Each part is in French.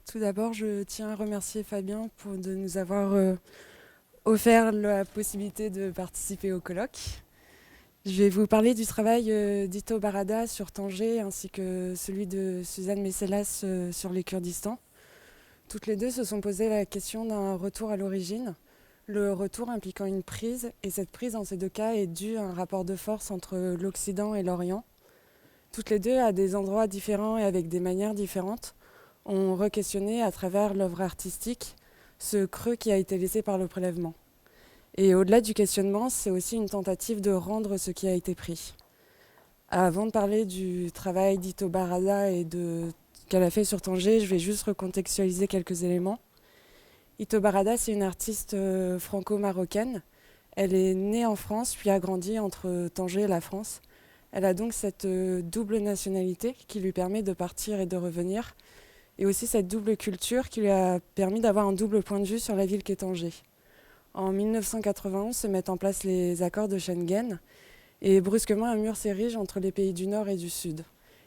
Tout d'abord, je tiens à remercier Fabien de nous avoir offert la possibilité de participer au colloque. Je vais vous parler du travail d'Ito Barada sur Tanger ainsi que celui de Suzanne Messelas sur les Kurdistans. Toutes les deux se sont posées la question d'un retour à l'origine, le retour impliquant une prise, et cette prise dans ces deux cas est due à un rapport de force entre l'Occident et l'Orient. Toutes les deux, à des endroits différents et avec des manières différentes, ont re-questionné à travers l'œuvre artistique ce creux qui a été laissé par le prélèvement. Et au-delà du questionnement, c'est aussi une tentative de rendre ce qui a été pris. Avant de parler du travail d'Ito Barada et de ce qu'elle a fait sur Tanger, je vais juste recontextualiser quelques éléments. Ito Barada, c'est une artiste franco-marocaine. Elle est née en France, puis a grandi entre Tanger et la France. Elle a donc cette double nationalité qui lui permet de partir et de revenir, et aussi cette double culture qui lui a permis d'avoir un double point de vue sur la ville qu'est Tanger. En 1991 se mettent en place les accords de Schengen, et brusquement un mur s'érige entre les pays du Nord et du Sud.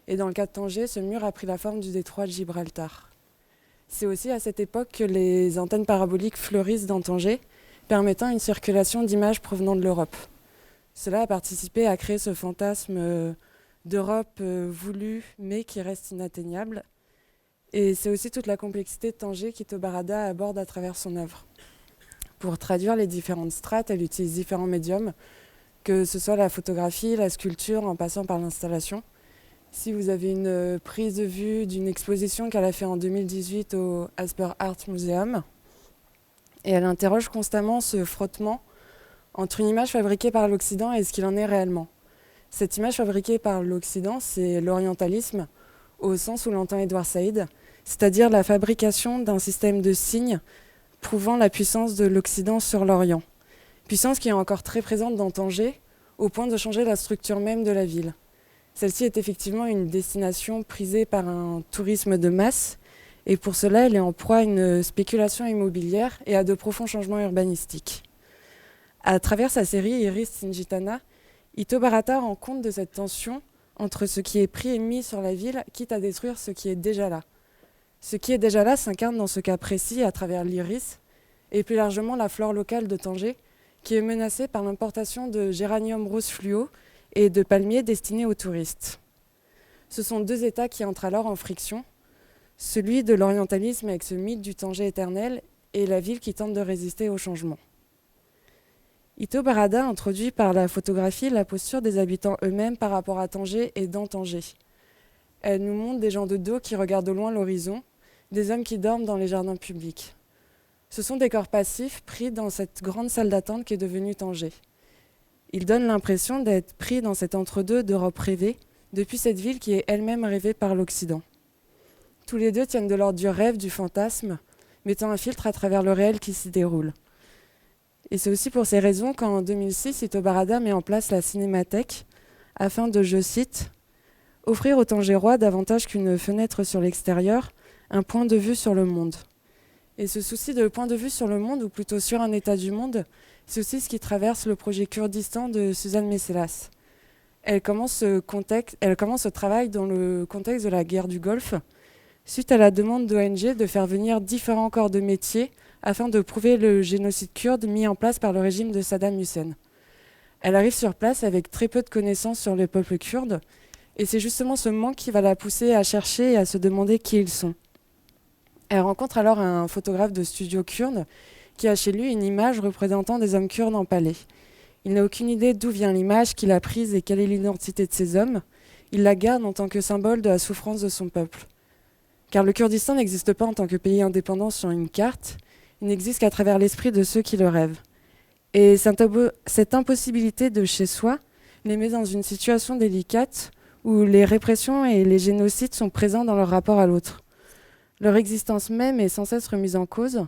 Et dans le cas de Tanger, ce mur a pris la forme du détroit de Gibraltar. C'est aussi à cette époque que les antennes paraboliques fleurissent dans Tanger, permettant une circulation d'images provenant de l'Europe. Cela a participé à créer ce fantasme d'Europe voulue, mais qui reste inatteignable. Et c'est aussi toute la complexité de Tanger qu'Ito Barada aborde à travers son œuvre. Pour traduire les différentes strates, elle utilise différents médiums, que ce soit la photographie, la sculpture, en passant par l'installation. Si vous avez une prise de vue d'une exposition qu'elle a fait en 2018 au Asper Art Museum, et elle interroge constamment ce frottement entre une image fabriquée par l'Occident et ce qu'il en est réellement. Cette image fabriquée par l'Occident, c'est l'orientalisme, au sens où l'entend Edward Said, c'est-à-dire la fabrication d'un système de signes prouvant la puissance de l'Occident sur l'Orient. Puissance qui est encore très présente dans Tanger, au point de changer la structure même de la ville. Celle-ci est effectivement une destination prisée par un tourisme de masse, et pour cela, elle est en proie à une spéculation immobilière et à de profonds changements urbanistiques. À travers sa série Iris Singitana, Ito Barada rend compte de cette tension entre ce qui est pris et mis sur la ville, quitte à détruire ce qui est déjà là. Ce qui est déjà là s'incarne dans ce cas précis à travers l'iris, et plus largement la flore locale de Tanger, qui est menacée par l'importation de géranium rose fluo et de palmiers destinés aux touristes. Ce sont deux états qui entrent alors en friction, celui de l'orientalisme avec ce mythe du Tanger éternel et la ville qui tente de résister au changement. Ito Barada introduit par la photographie la posture des habitants eux-mêmes par rapport à Tanger et dans Tanger. Elle nous montre des gens de dos qui regardent au loin l'horizon, des hommes qui dorment dans les jardins publics. Ce sont des corps passifs pris dans cette grande salle d'attente qui est devenue Tanger. Ils donnent l'impression d'être pris dans cet entre-deux d'Europe rêvée, depuis cette ville qui est elle-même rêvée par l'Occident. Tous les deux tiennent de l'ordre du rêve, du fantasme, mettant un filtre à travers le réel qui s'y déroule. Et c'est aussi pour ces raisons qu'en 2006, Ito Barada met en place la Cinémathèque afin de, je cite, « offrir aux Tangérois davantage qu'une fenêtre sur l'extérieur, un point de vue sur le monde ». Et ce souci de point de vue sur le monde, ou plutôt sur un état du monde, c'est aussi ce qui traverse le projet Kurdistan de Suzanne Messelas. Elle commence ce travail dans le contexte de la guerre du Golfe, suite à la demande d'ONG de faire venir différents corps de métier afin de prouver le génocide kurde mis en place par le régime de Saddam Hussein. Elle arrive sur place avec très peu de connaissances sur le peuple kurde, et c'est justement ce manque qui va la pousser à chercher et à se demander qui ils sont. Elle rencontre alors un photographe de studio kurde qui a chez lui une image représentant des hommes kurdes empalés. Il n'a aucune idée d'où vient l'image qu'il a prise et quelle est l'identité de ces hommes. Il la garde en tant que symbole de la souffrance de son peuple. Car le Kurdistan n'existe pas en tant que pays indépendant sur une carte, il n'existe qu'à travers l'esprit de ceux qui le rêvent. Et cette impossibilité de chez soi les met dans une situation délicate où les répressions et les génocides sont présents dans leur rapport à l'autre. Leur existence même est sans cesse remise en cause.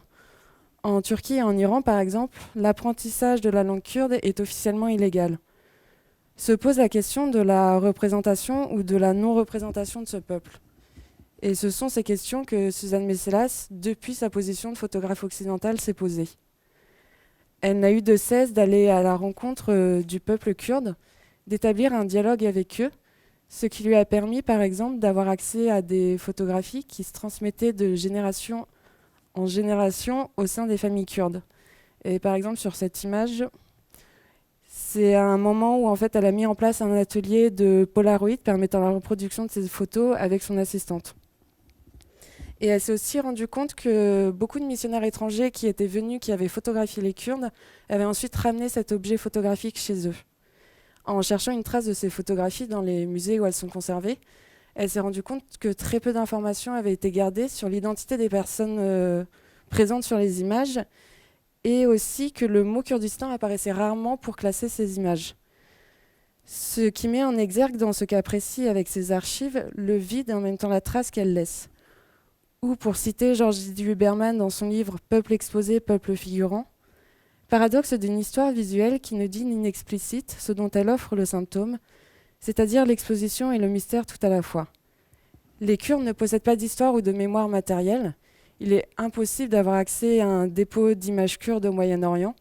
En Turquie et en Iran, par exemple, l'apprentissage de la langue kurde est officiellement illégal. Se pose la question de la représentation ou de la non-représentation de ce peuple. Et ce sont ces questions que Suzanne Messelas, depuis sa position de photographe occidentale, s'est posée. Elle n'a eu de cesse d'aller à la rencontre du peuple kurde, d'établir un dialogue avec eux, ce qui lui a permis, par exemple, d'avoir accès à des photographies qui se transmettaient de génération en génération au sein des familles kurdes. Et par exemple, sur cette image, c'est un moment où en fait, elle a mis en place un atelier de Polaroid permettant la reproduction de ses photos avec son assistante. Et elle s'est aussi rendue compte que beaucoup de missionnaires étrangers qui étaient venus, qui avaient photographié les Kurdes, avaient ensuite ramené cet objet photographique chez eux. En cherchant une trace de ces photographies dans les musées où elles sont conservées, elle s'est rendue compte que très peu d'informations avaient été gardées sur l'identité des personnes présentes sur les images, et aussi que le mot Kurdistan apparaissait rarement pour classer ces images. Ce qui met en exergue dans ce cas précis avec ces archives le vide et en même temps la trace qu'elles laissent. Ou pour citer Georges Huberman dans son livre Peuple exposé, peuple figurant, paradoxe d'une histoire visuelle qui ne dit ni n'explicite ce dont elle offre le symptôme, c'est-à-dire l'exposition et le mystère tout à la fois. Les Kurdes ne possèdent pas d'histoire ou de mémoire matérielle. Il est impossible d'avoir accès à un dépôt d'images kurdes au Moyen-Orient.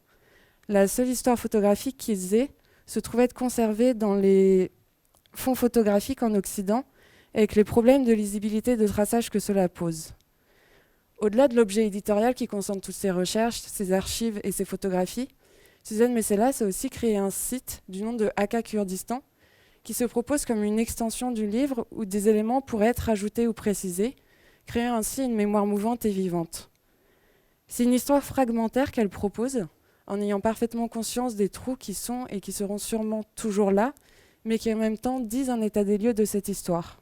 La seule histoire photographique qu'ils aient se trouve être conservée dans les fonds photographiques en Occident, avec les problèmes de lisibilité et de traçage que cela pose. Au-delà de l'objet éditorial qui concentre toutes ces recherches, ces archives et ces photographies, Suzanne Messelas a aussi créé un site du nom de Aka Kurdistan qui se propose comme une extension du livre où des éléments pourraient être ajoutés ou précisés, créant ainsi une mémoire mouvante et vivante. C'est une histoire fragmentaire qu'elle propose, en ayant parfaitement conscience des trous qui sont et qui seront sûrement toujours là, mais qui en même temps disent un état des lieux de cette histoire.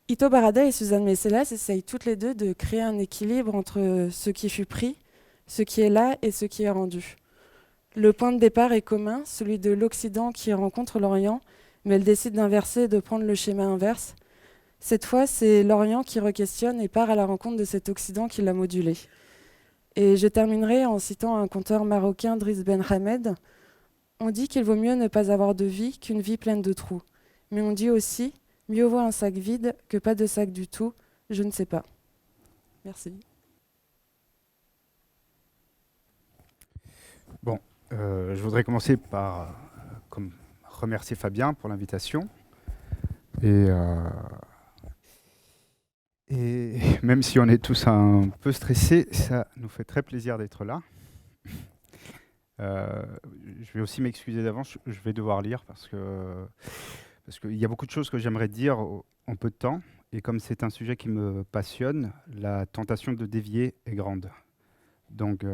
Ito Barada et Suzanne Messelas essayent toutes les deux de créer un équilibre entre ce qui fut pris, ce qui est là et ce qui est rendu. Le point de départ est commun, celui de l'Occident qui rencontre l'Orient, mais elle décide d'inverser et de prendre le schéma inverse. Cette fois, c'est l'Orient qui re-questionne et part à la rencontre de cet Occident qui l'a modulé. Et je terminerai en citant un conteur marocain, Driss Ben Hamed. On dit qu'il vaut mieux ne pas avoir de vie qu'une vie pleine de trous. Mais on dit aussi, mieux vaut un sac vide que pas de sac du tout, je ne sais pas. Merci. Bon, je voudrais commencer par remercier Fabien pour l'invitation. Et même si on est tous un peu stressés, ça nous fait très plaisir d'être là. Je vais aussi m'excuser d'avance, je vais devoir lire parce qu'il y a beaucoup de choses que j'aimerais dire en peu de temps. Et comme c'est un sujet qui me passionne, la tentation de dévier est grande. Donc,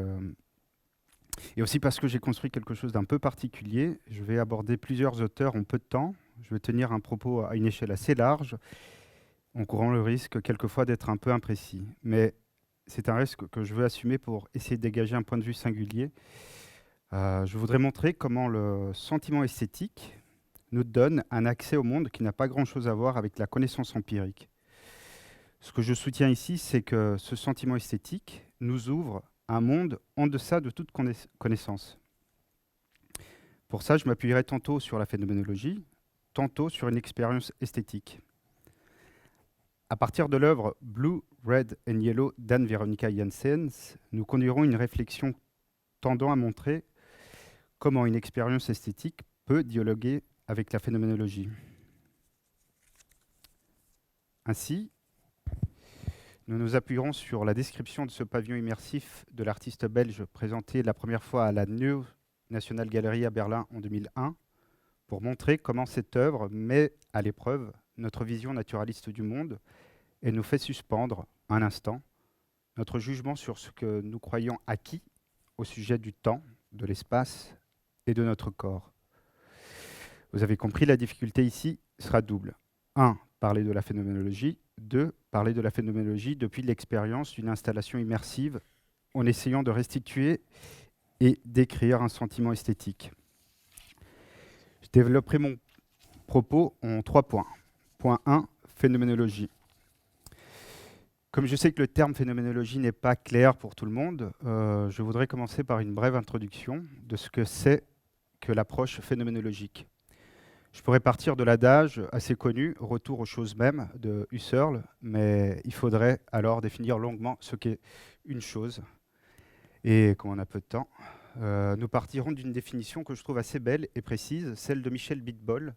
et aussi parce que j'ai construit quelque chose d'un peu particulier, je vais aborder plusieurs auteurs en peu de temps. Je vais tenir un propos à une échelle assez large, en courant le risque quelquefois d'être un peu imprécis. Mais c'est un risque que je veux assumer pour essayer de dégager un point de vue singulier. Je voudrais montrer comment le sentiment esthétique nous donne un accès au monde qui n'a pas grand-chose à voir avec la connaissance empirique. Ce que je soutiens ici, c'est que ce sentiment esthétique nous ouvre un monde en deçà de toute connaissance. Pour ça, je m'appuierai tantôt sur la phénoménologie, tantôt sur une expérience esthétique. À partir de l'œuvre Blue, Red and Yellow d'Anne Veronica Janssens, nous conduirons une réflexion tendant à montrer comment une expérience esthétique peut dialoguer avec la phénoménologie. Ainsi, nous nous appuierons sur la description de ce pavillon immersif de l'artiste belge présenté la première fois à la New National Gallery à Berlin en 2001 pour montrer comment cette œuvre met à l'épreuve notre vision naturaliste du monde et nous fait suspendre un instant notre jugement sur ce que nous croyons acquis au sujet du temps, de l'espace et de notre corps. Vous avez compris, la difficulté ici sera double. 1. Parler de la phénoménologie. 2. Parler de la phénoménologie depuis l'expérience d'une installation immersive en essayant de restituer et d'écrire un sentiment esthétique. Je développerai mon propos en 3 points. Point 1, phénoménologie. Comme je sais que le terme phénoménologie n'est pas clair pour tout le monde, je voudrais commencer par une brève introduction de ce que c'est que l'approche phénoménologique. Je pourrais partir de l'adage assez connu, retour aux choses mêmes, de Husserl, mais il faudrait alors définir longuement ce qu'est une chose. Et comme on a peu de temps, nous partirons d'une définition que je trouve assez belle et précise, celle de Michel Bitbol.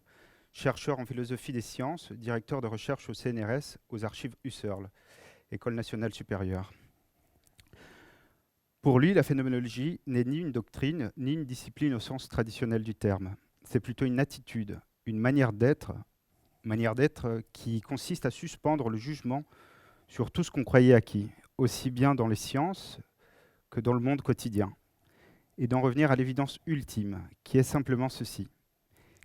chercheur en philosophie des sciences, directeur de recherche au CNRS, aux archives Husserl, École nationale supérieure. Pour lui, la phénoménologie n'est ni une doctrine, ni une discipline au sens traditionnel du terme. C'est plutôt une attitude, une manière d'être qui consiste à suspendre le jugement sur tout ce qu'on croyait acquis, aussi bien dans les sciences que dans le monde quotidien, et d'en revenir à l'évidence ultime, qui est simplement ceci.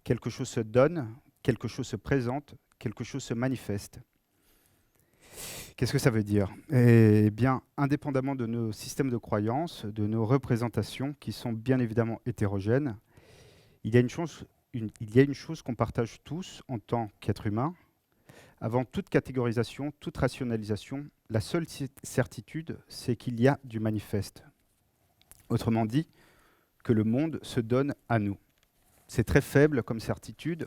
Quelque chose se donne, quelque chose se présente, quelque chose se manifeste. Qu'est-ce que ça veut dire? Eh bien, indépendamment de nos systèmes de croyances, de nos représentations, qui sont bien évidemment hétérogènes, il y a une chose qu'on partage tous en tant qu'être humain. Avant toute catégorisation, toute rationalisation, la seule certitude, c'est qu'il y a du manifeste. Autrement dit, que le monde se donne à nous. C'est très faible comme certitude.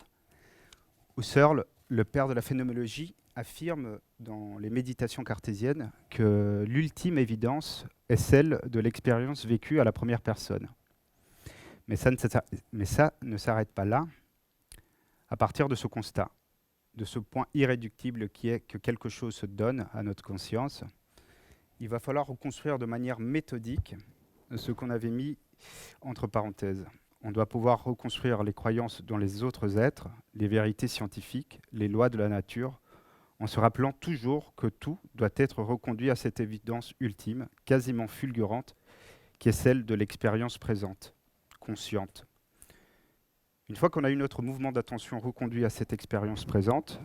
Husserl, le père de la phénoménologie, affirme dans les méditations cartésiennes que l'ultime évidence est celle de l'expérience vécue à la première personne. Mais ça ne s'arrête pas là. À partir de ce constat, de ce point irréductible qui est que quelque chose se donne à notre conscience, il va falloir reconstruire de manière méthodique ce qu'on avait mis entre parenthèses. On doit pouvoir reconstruire les croyances dans les autres êtres, les vérités scientifiques, les lois de la nature, en se rappelant toujours que tout doit être reconduit à cette évidence ultime, quasiment fulgurante, qui est celle de l'expérience présente, consciente. Une fois qu'on a eu notre mouvement d'attention reconduit à cette expérience présente,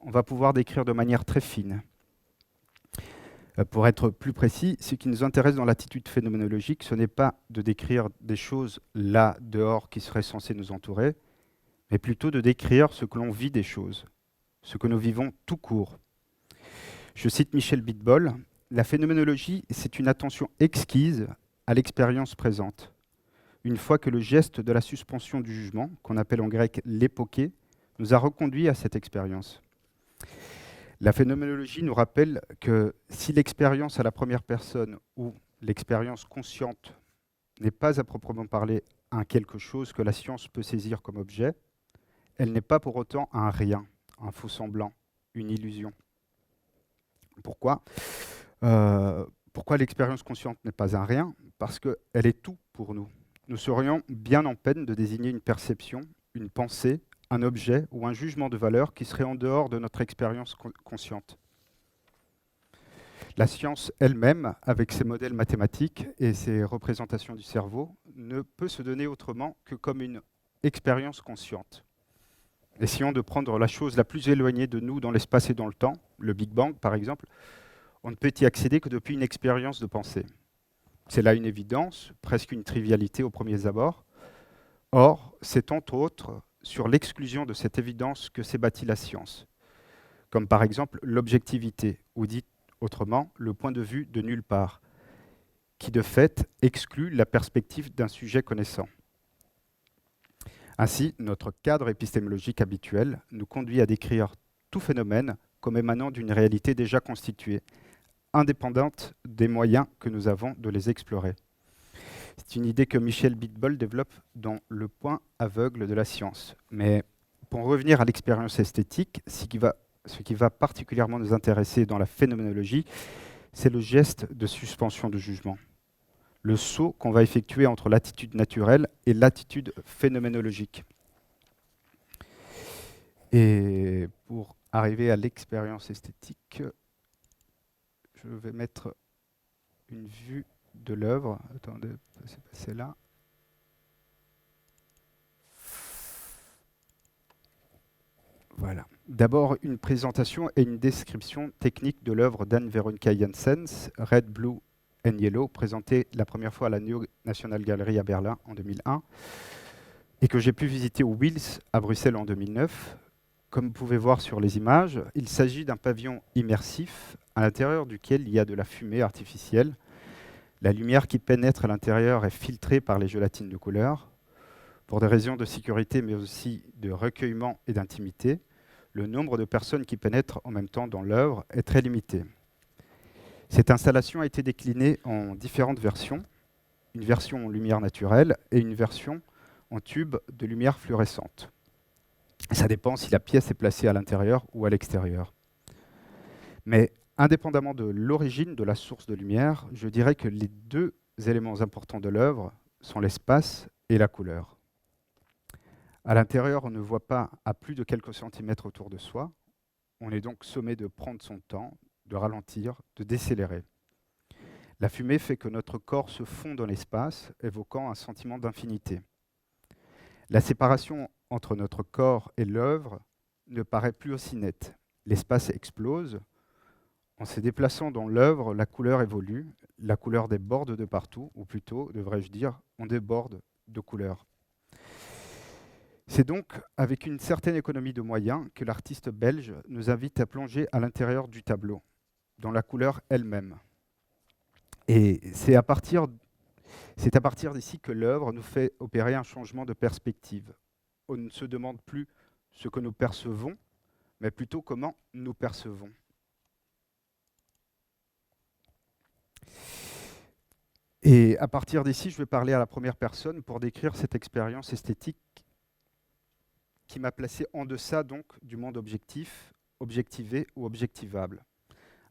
on va pouvoir décrire de manière très fine. Pour être plus précis, ce qui nous intéresse dans l'attitude phénoménologique, ce n'est pas de décrire des choses là, dehors, qui seraient censées nous entourer, mais plutôt de décrire ce que l'on vit des choses, ce que nous vivons tout court. Je cite Michel Bitbol, « La phénoménologie, c'est une attention exquise à l'expérience présente. Une fois que le geste de la suspension du jugement, qu'on appelle en grec l'époqué, nous a reconduits à cette expérience. La phénoménologie nous rappelle que si l'expérience à la première personne ou l'expérience consciente n'est pas à proprement parler un quelque chose que la science peut saisir comme objet, elle n'est pas pour autant un rien, un faux semblant, une illusion. Pourquoi l'expérience consciente n'est pas un rien? Parce qu'elle est tout pour nous. Nous serions bien en peine de désigner une perception, une pensée, un objet ou un jugement de valeur qui serait en dehors de notre expérience consciente. La science elle-même, avec ses modèles mathématiques et ses représentations du cerveau, ne peut se donner autrement que comme une expérience consciente. Essayons de prendre la chose la plus éloignée de nous dans l'espace et dans le temps, le Big Bang par exemple, on ne peut y accéder que depuis une expérience de pensée. C'est là une évidence, presque une trivialité aux premiers abords. Or, c'est entre autres sur l'exclusion de cette évidence que s'est bâtie la science, comme par exemple l'objectivité, ou dit autrement, le point de vue de nulle part, qui de fait exclut la perspective d'un sujet connaissant. Ainsi, notre cadre épistémologique habituel nous conduit à décrire tout phénomène comme émanant d'une réalité déjà constituée, indépendante des moyens que nous avons de les explorer. C'est une idée que Michel Bitbol développe dans Le point aveugle de la science. Mais pour revenir à l'expérience esthétique, ce qui va particulièrement nous intéresser dans la phénoménologie, c'est le geste de suspension de jugement. Le saut qu'on va effectuer entre l'attitude naturelle et l'attitude phénoménologique. Et pour arriver à l'expérience esthétique, je vais mettre une vue de l'œuvre. Attendez, c'est passé là. Voilà. D'abord, une présentation et une description technique de l'œuvre d'Anne Veronica Janssens, Red, Blue and Yellow, présentée la première fois à la Neue National Gallery à Berlin en 2001, et que j'ai pu visiter au Wills à Bruxelles en 2009. Comme vous pouvez voir sur les images, il s'agit d'un pavillon immersif à l'intérieur duquel il y a de la fumée artificielle. La lumière qui pénètre à l'intérieur est filtrée par les gélatines de couleur. Pour des raisons de sécurité, mais aussi de recueillement et d'intimité, le nombre de personnes qui pénètrent en même temps dans l'œuvre est très limité. Cette installation a été déclinée en différentes versions, une version en lumière naturelle et une version en tube de lumière fluorescente. Ça dépend si la pièce est placée à l'intérieur ou à l'extérieur. Mais indépendamment de l'origine de la source de lumière, je dirais que les deux éléments importants de l'œuvre sont l'espace et la couleur. À l'intérieur, on ne voit pas à plus de quelques centimètres autour de soi. On est donc sommé de prendre son temps, de ralentir, de décélérer. La fumée fait que notre corps se fond dans l'espace, évoquant un sentiment d'infinité. La séparation entre notre corps et l'œuvre ne paraît plus aussi nette. L'espace explose. En se déplaçant dans l'œuvre, la couleur évolue, la couleur déborde de partout, ou plutôt, devrais-je dire, on déborde de couleurs. C'est donc avec une certaine économie de moyens que l'artiste belge nous invite à plonger à l'intérieur du tableau, dans la couleur elle-même. Et c'est à partir d'ici que l'œuvre nous fait opérer un changement de perspective. On ne se demande plus ce que nous percevons, mais plutôt comment nous percevons. Et à partir d'ici, je vais parler à la première personne pour décrire cette expérience esthétique qui m'a placé en deçà donc du monde objectif, objectivé ou objectivable.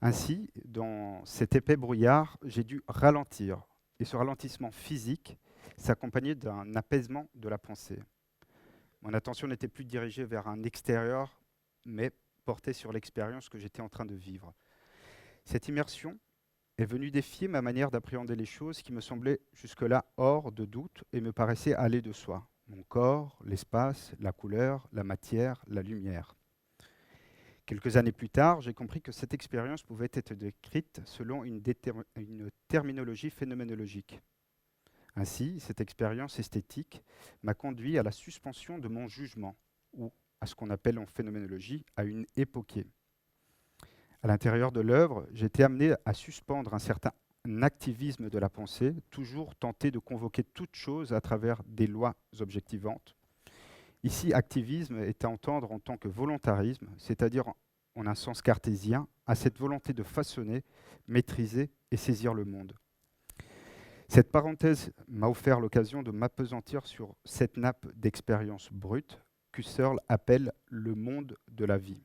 Ainsi, dans cet épais brouillard, j'ai dû ralentir. Et ce ralentissement physique s'accompagnait d'un apaisement de la pensée. Mon attention n'était plus dirigée vers un extérieur, mais portée sur l'expérience que j'étais en train de vivre. Cette immersion est venue défier ma manière d'appréhender les choses qui me semblaient jusque-là hors de doute et me paraissaient aller de soi. Mon corps, l'espace, la couleur, la matière, la lumière. Quelques années plus tard, j'ai compris que cette expérience pouvait être décrite selon une terminologie phénoménologique. Ainsi, cette expérience esthétique m'a conduit à la suspension de mon jugement, ou à ce qu'on appelle en phénoménologie, à une époquée. À l'intérieur de l'œuvre, j'étais amené à suspendre un certain activisme de la pensée, toujours tenté de convoquer toute chose à travers des lois objectivantes. Ici, activisme est à entendre en tant que volontarisme, c'est-à-dire en un sens cartésien, à cette volonté de façonner, maîtriser et saisir le monde. Cette parenthèse m'a offert l'occasion de m'appesantir sur cette nappe d'expérience brute qu'Husserl appelle le monde de la vie.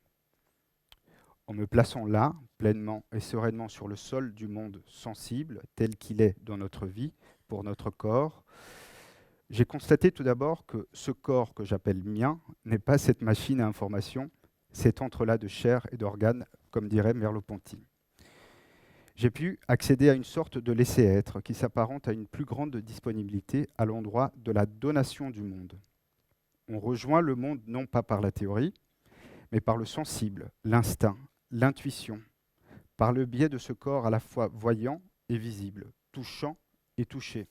En me plaçant là, pleinement et sereinement sur le sol du monde sensible, tel qu'il est dans notre vie, pour notre corps, j'ai constaté tout d'abord que ce corps que j'appelle mien n'est pas cette machine à information, cet entrelac de chair et d'organes, comme dirait Merleau-Ponty. J'ai pu accéder à une sorte de laisser-être qui s'apparente à une plus grande disponibilité à l'endroit de la donation du monde. On rejoint le monde non pas par la théorie, mais par le sensible, l'instinct, l'intuition, par le biais de ce corps à la fois voyant et visible, touchant et touché.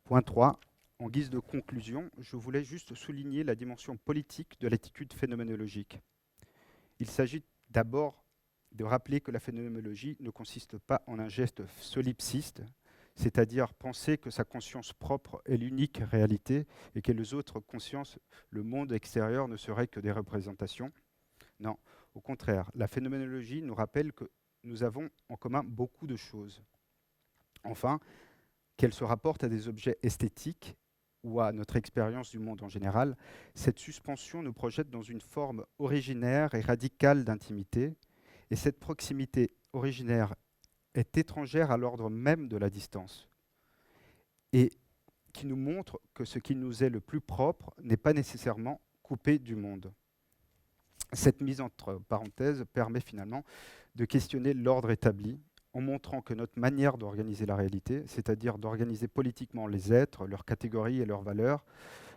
Point 3. En guise de conclusion, je voulais juste souligner la dimension politique de l'attitude phénoménologique. Il s'agit d'abord de rappeler que la phénoménologie ne consiste pas en un geste solipsiste, c'est-à-dire penser que sa conscience propre est l'unique réalité et que les autres consciences, le monde extérieur, ne seraient que des représentations. Non, au contraire, la phénoménologie nous rappelle que nous avons en commun beaucoup de choses. Enfin, qu'elle se rapporte à des objets esthétiques ou à notre expérience du monde en général, cette suspension nous projette dans une forme originaire et radicale d'intimité, et cette proximité originaire est étrangère à l'ordre même de la distance, et qui nous montre que ce qui nous est le plus propre n'est pas nécessairement coupé du monde. Cette mise entre parenthèses permet finalement de questionner l'ordre établi, en montrant que notre manière d'organiser la réalité, c'est-à-dire d'organiser politiquement les êtres, leurs catégories et leurs valeurs,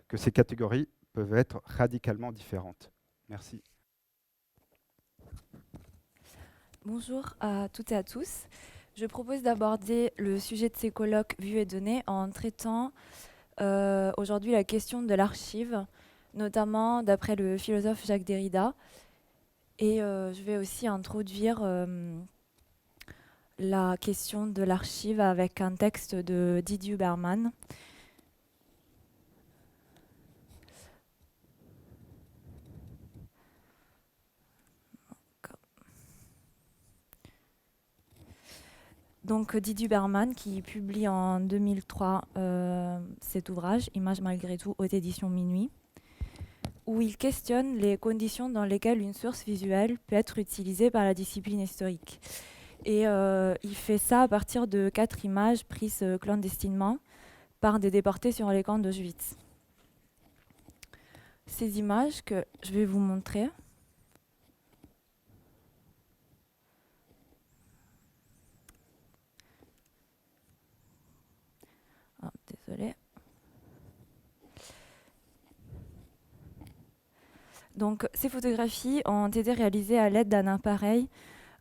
que ces catégories peuvent être radicalement différentes. Merci. Bonjour à toutes et à tous. Je propose d'aborder le sujet de ces colloques Vues et données en traitant aujourd'hui la question de l'archive, notamment d'après le philosophe Jacques Derrida. Et je vais aussi introduire la question de l'archive avec un texte de Didier Huberman. Donc Didier Huberman qui publie en 2003 cet ouvrage, Images malgré tout, aux éditions Minuit. où il questionne les conditions dans lesquelles une source visuelle peut être utilisée par la discipline historique. Et il fait ça à partir de 4 images prises clandestinement par des déportés sur les camps d'Auschwitz. Ces images que je vais vous montrer. Oh, désolée. Donc, ces photographies ont été réalisées à l'aide d'un appareil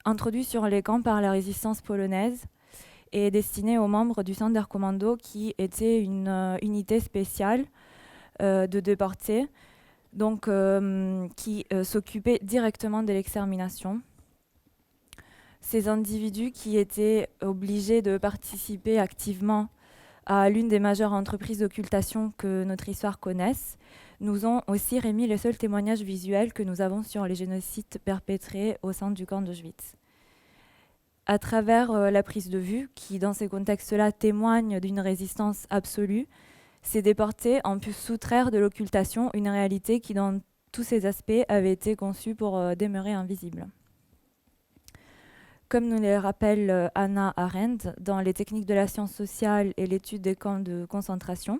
introduit sur les camps par la résistance polonaise et destiné aux membres du Sonderkommando, qui était une unité spéciale de déportés, donc qui s'occupait directement de l'extermination. Ces individus qui étaient obligés de participer activement à l'une des majeures entreprises d'occultation que notre histoire connaisse, nous ont aussi remis les seuls témoignages visuels que nous avons sur les génocides perpétrés au sein du camp d'Auschwitz. À travers la prise de vue, qui dans ces contextes-là témoigne d'une résistance absolue, ces déportés ont pu soustraire de l'occultation une réalité qui, dans tous ses aspects, avait été conçue pour demeurer invisible. Comme nous le rappelle Hannah Arendt dans Les techniques de la science sociale et l'étude des camps de concentration,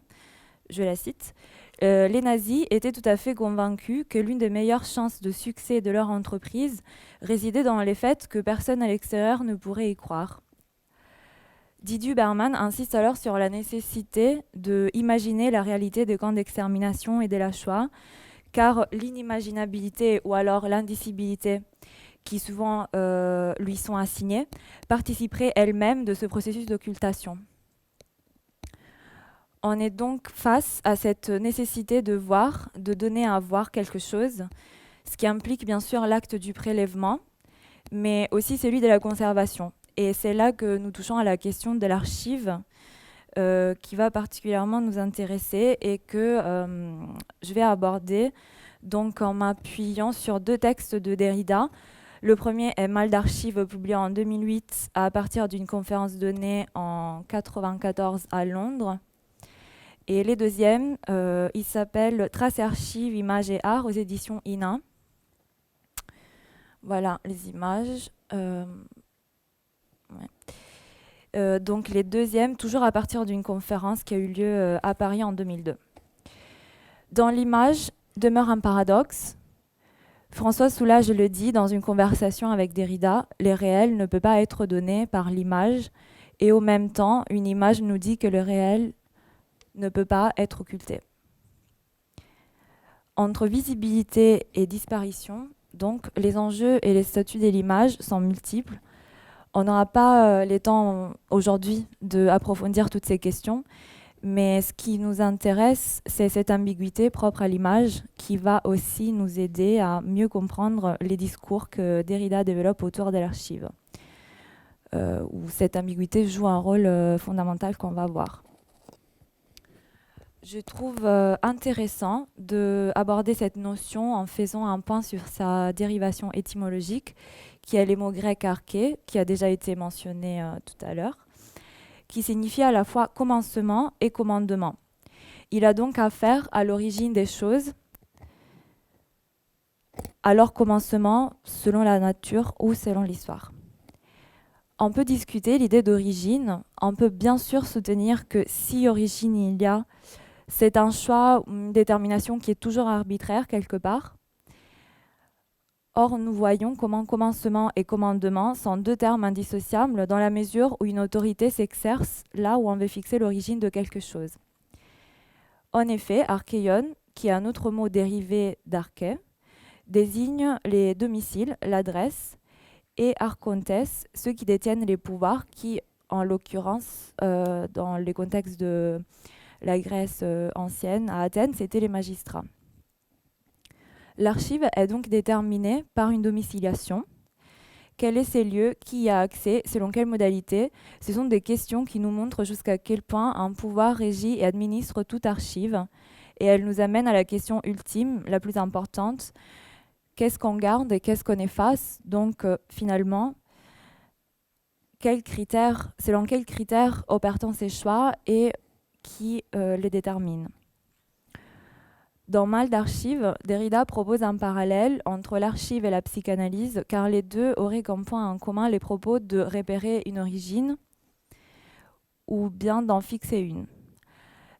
je la cite, les nazis étaient tout à fait convaincus que l'une des meilleures chances de succès de leur entreprise résidait dans les faits que personne à l'extérieur ne pourrait y croire. Didier Berman insiste alors sur la nécessité d'imaginer la réalité des camps d'extermination et de la Shoah, car l'inimaginabilité ou alors l'indicibilité qui souvent lui sont assignées participerait elle-même de ce processus d'occultation. On est donc face à cette nécessité de voir, de donner à voir quelque chose, ce qui implique bien sûr l'acte du prélèvement, mais aussi celui de la conservation. Et c'est là que nous touchons à la question de l'archive, qui va particulièrement nous intéresser et que je vais aborder donc en m'appuyant sur 2 textes de Derrida. Le premier est Mal d'archives, publié en 2008 à partir d'une conférence donnée en 1994 à Londres. Et les deuxièmes, il s'appelle Traces et archives, images et art aux éditions INA. Voilà les images. Donc les deuxièmes, toujours à partir d'une conférence qui a eu lieu à Paris en 2002. Dans l'image demeure un paradoxe. François Soulages le dit dans une conversation avec Derrida, les réels ne peuvent pas être donnés par l'image, et au même temps, une image nous dit que le réel ne peut pas être occulté. Entre visibilité et disparition, donc, les enjeux et les statuts de l'image sont multiples. On n'aura pas les temps aujourd'hui d'approfondir toutes ces questions, mais ce qui nous intéresse, c'est cette ambiguïté propre à l'image qui va aussi nous aider à mieux comprendre les discours que Derrida développe autour de l'archive, où cette ambiguïté joue un rôle fondamental qu'on va voir. Je trouve intéressant d'aborder cette notion en faisant un point sur sa dérivation étymologique, qui est les mots grecs arché, qui a déjà été mentionné tout à l'heure, qui signifie à la fois commencement et commandement. Il a donc affaire à l'origine des choses, à leur commencement selon la nature ou selon l'histoire. On peut discuter l'idée d'origine, on peut bien sûr soutenir que si origine il y a, c'est un choix, une détermination qui est toujours arbitraire quelque part. Or, nous voyons comment commencement et commandement sont 2 termes indissociables dans la mesure où une autorité s'exerce là où on veut fixer l'origine de quelque chose. En effet, archeion, qui est un autre mot dérivé d'arché, désigne les domiciles, l'adresse, et archontes, ceux qui détiennent les pouvoirs, qui, en l'occurrence, dans les contextes de la Grèce ancienne, à Athènes, c'était les magistrats. L'archive est donc déterminée par une domiciliation. Quels sont ces lieux? Qui y a accès? Selon quelle modalité? Ce sont des questions qui nous montrent jusqu'à quel point un pouvoir régit et administre toute archive. Et elles nous amènent à la question ultime, la plus importante. Qu'est-ce qu'on garde et qu'est-ce qu'on efface? Donc, finalement, selon quels critères opèrent-on ces choix et qui les détermine? Dans Mal d'archives, Derrida propose un parallèle entre l'archive et la psychanalyse, car les deux auraient comme point en commun les propos de repérer une origine ou bien d'en fixer une.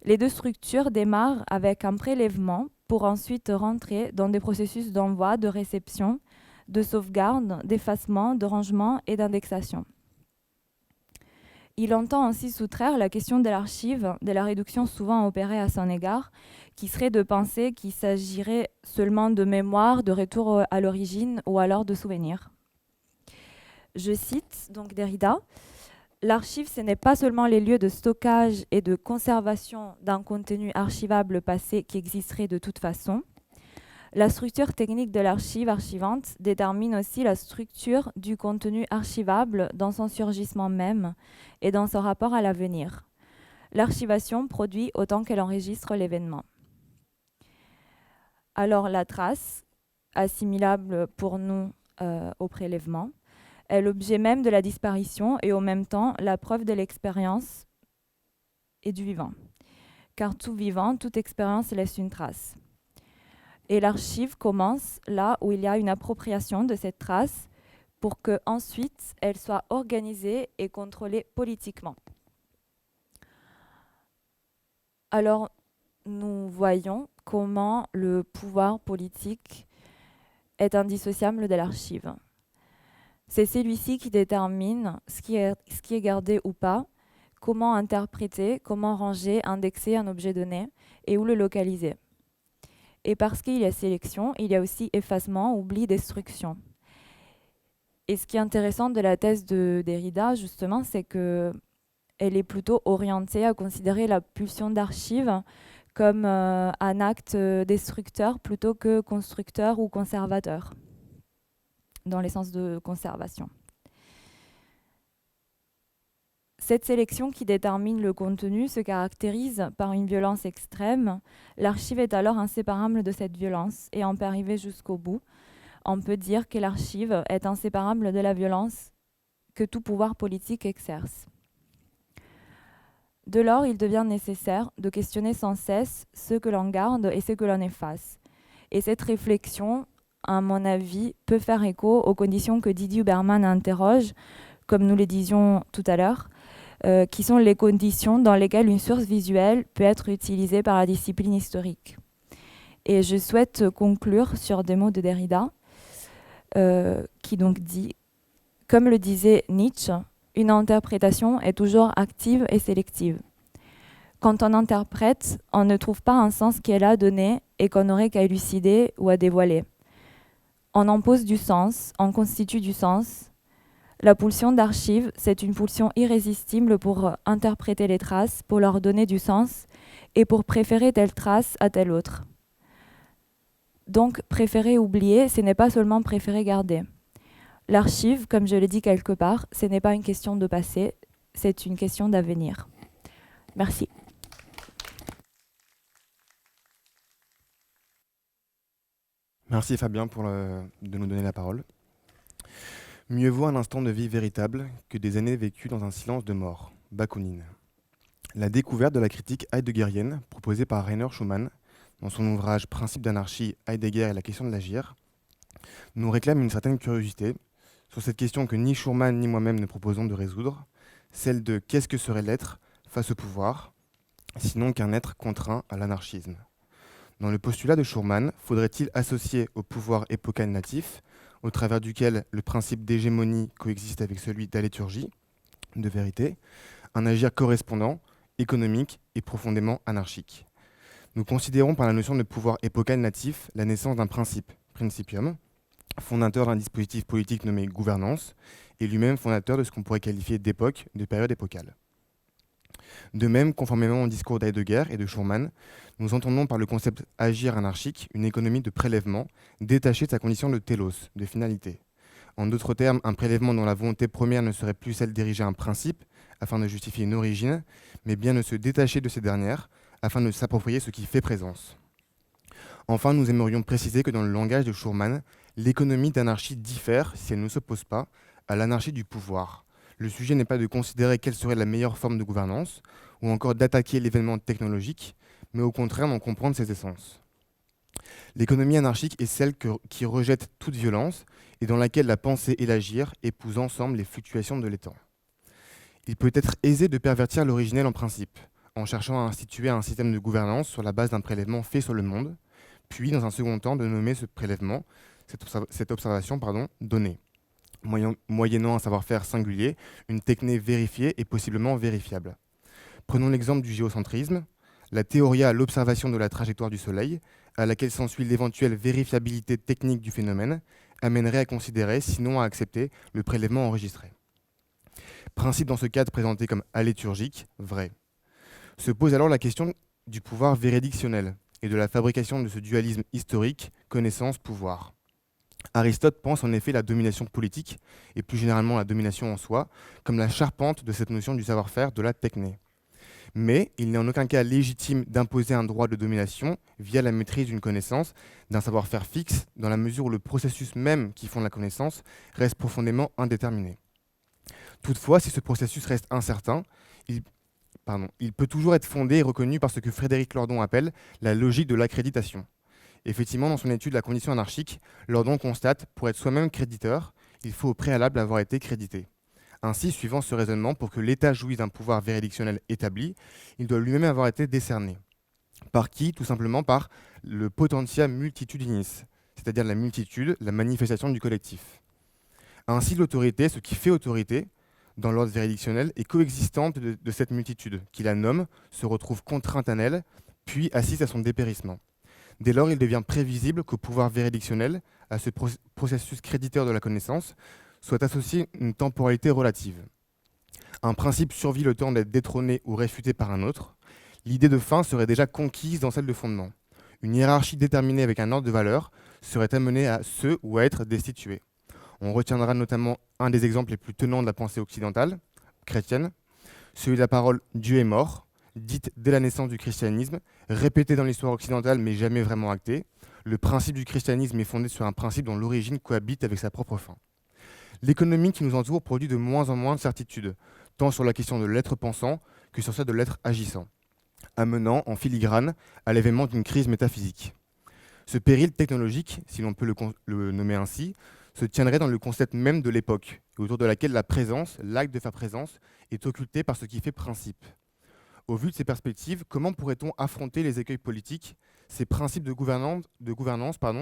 Les deux structures démarrent avec un prélèvement pour ensuite rentrer dans des processus d'envoi, de réception, de sauvegarde, d'effacement, de rangement et d'indexation. Il entend ainsi soustraire la question de l'archive de la réduction souvent opérée à son égard, qui serait de penser qu'il s'agirait seulement de mémoire, de retour à l'origine ou alors de souvenirs. Je cite donc Derrida. L'archive, ce n'est pas seulement les lieux de stockage et de conservation d'un contenu archivable passé qui existerait de toute façon. La structure technique de l'archive archivante détermine aussi la structure du contenu archivable dans son surgissement même et dans son rapport à l'avenir. L'archivation produit autant qu'elle enregistre l'événement. Alors la trace, assimilable pour nous au prélèvement, est l'objet même de la disparition et en même temps la preuve de l'expérience et du vivant. Car tout vivant, toute expérience laisse une trace. Et l'archive commence là où il y a une appropriation de cette trace pour qu'ensuite elle soit organisée et contrôlée politiquement. Alors nous voyons comment le pouvoir politique est indissociable de l'archive. C'est celui-ci qui détermine ce qui est gardé ou pas, comment interpréter, comment ranger, indexer un objet donné et où le localiser. Et parce qu'il y a sélection, il y a aussi effacement, oubli, destruction. Et ce qui est intéressant de la thèse de Derrida, justement, c'est qu'elle est plutôt orientée à considérer la pulsion d'archive comme un acte destructeur plutôt que constructeur ou conservateur, dans les sens de conservation. Cette sélection qui détermine le contenu se caractérise par une violence extrême. L'archive est alors inséparable de cette violence et on peut arriver jusqu'au bout. On peut dire que l'archive est inséparable de la violence que tout pouvoir politique exerce. De lors, il devient nécessaire de questionner sans cesse ce que l'on garde et ce que l'on efface. Et cette réflexion, à mon avis, peut faire écho aux conditions que Didier Huberman interroge, comme nous le disions tout à l'heure, qui sont les conditions dans lesquelles une source visuelle peut être utilisée par la discipline historique. Et je souhaite conclure sur des mots de Derrida, qui donc dit, comme le disait Nietzsche, une interprétation est toujours active et sélective. Quand on interprète, on ne trouve pas un sens qui est là donné et qu'on n'aurait qu'à élucider ou à dévoiler. On en pose du sens, on constitue du sens. La pulsion d'archive, c'est une pulsion irrésistible pour interpréter les traces, pour leur donner du sens et pour préférer telle trace à telle autre. Donc, préférer oublier, ce n'est pas seulement préférer garder. L'archive, comme je l'ai dit quelque part, ce n'est pas une question de passé, c'est une question d'avenir. Merci. Merci Fabien de nous donner la parole. Mieux vaut un instant de vie véritable que des années vécues dans un silence de mort. Bakounine. La découverte de la critique heideggerienne proposée par Rainer Schumann dans son ouvrage Principe d'anarchie, Heidegger et la question de l'agir, nous réclame une certaine curiosité sur cette question que ni Schumann ni moi-même ne proposons de résoudre, celle de qu'est-ce que serait l'être face au pouvoir, sinon qu'un être contraint à l'anarchisme. Dans le postulat de Schumann, faudrait-il associer au pouvoir épocal natif, au travers duquel le principe d'hégémonie coexiste avec celui d'aléturgie, de vérité, un agir correspondant, économique et profondément anarchique. Nous considérons par la notion de pouvoir épocal natif la naissance d'un principe, principium, fondateur d'un dispositif politique nommé gouvernance, et lui-même fondateur de ce qu'on pourrait qualifier d'époque, de période épocale. De même, conformément au discours d'Heidegger et de Schumann, nous entendons par le concept agir anarchique une économie de prélèvement détachée de sa condition de télos, de finalité. En d'autres termes, un prélèvement dont la volonté première ne serait plus celle d'ériger un principe afin de justifier une origine, mais bien de se détacher de ces dernières afin de s'approprier ce qui fait présence. Enfin, nous aimerions préciser que dans le langage de Schumann, l'économie d'anarchie diffère, si elle ne s'oppose pas, à l'anarchie du pouvoir. Le sujet n'est pas de considérer quelle serait la meilleure forme de gouvernance, ou encore d'attaquer l'événement technologique, mais au contraire d'en comprendre ses essences. L'économie anarchique est celle qui rejette toute violence et dans laquelle la pensée et l'agir épousent ensemble les fluctuations de l'étang. Il peut être aisé de pervertir l'originel en principe, en cherchant à instituer un système de gouvernance sur la base d'un prélèvement fait sur le monde, puis dans un second temps de nommer ce prélèvement, cette observation, donnée, moyennant un savoir-faire singulier, une technique vérifiée et possiblement vérifiable. Prenons l'exemple du géocentrisme, la théorie à l'observation de la trajectoire du Soleil, à laquelle s'ensuit l'éventuelle vérifiabilité technique du phénomène, amènerait à considérer, sinon à accepter, le prélèvement enregistré. Principe dans ce cadre présenté comme aléturgique, vrai. Se pose alors la question du pouvoir véridictionnel et de la fabrication de ce dualisme historique, connaissance-pouvoir. Aristote pense en effet la domination politique, et plus généralement la domination en soi, comme la charpente de cette notion du savoir-faire de la techné. Mais il n'est en aucun cas légitime d'imposer un droit de domination via la maîtrise d'une connaissance, d'un savoir-faire fixe, dans la mesure où le processus même qui fonde la connaissance reste profondément indéterminé. Toutefois, si ce processus reste incertain, il peut toujours être fondé et reconnu par ce que Frédéric Lordon appelle la logique de l'accréditation. Effectivement, dans son étude La condition anarchique, Lordon constate, pour être soi-même créditeur, il faut au préalable avoir été crédité. Ainsi, suivant ce raisonnement, pour que l'État jouisse d'un pouvoir véridictionnel établi, il doit lui-même avoir été décerné. Par qui? Tout simplement par le potentia multitudinis, c'est-à-dire la multitude, la manifestation du collectif. Ainsi, l'autorité, ce qui fait autorité, dans l'ordre véridictionnel, est coexistante de cette multitude, qui la nomme, se retrouve contrainte à elle, puis assiste à son dépérissement. Dès lors, il devient prévisible qu'au pouvoir véridictionnel, à ce processus créditeur de la connaissance, soit associée une temporalité relative. Un principe survit le temps d'être détrôné ou réfuté par un autre. L'idée de fin serait déjà conquise dans celle de fondement. Une hiérarchie déterminée avec un ordre de valeur serait amenée à se ou à être destituée. On retiendra notamment un des exemples les plus tenants de la pensée occidentale, chrétienne, celui de la parole « Dieu est mort », dite dès la naissance du christianisme, répétée dans l'histoire occidentale mais jamais vraiment actée. Le principe du christianisme est fondé sur un principe dont l'origine cohabite avec sa propre fin. L'économie qui nous entoure produit de moins en moins de certitudes, tant sur la question de l'être pensant que sur celle de l'être agissant, amenant en filigrane à l'événement d'une crise métaphysique. Ce péril technologique, si l'on peut le nommer ainsi, se tiendrait dans le concept même de l'époque, autour de laquelle la présence, l'acte de faire présence, est occulté par ce qui fait principe. Au vu de ces perspectives, comment pourrait-on affronter les écueils politiques, ces principes de gouvernance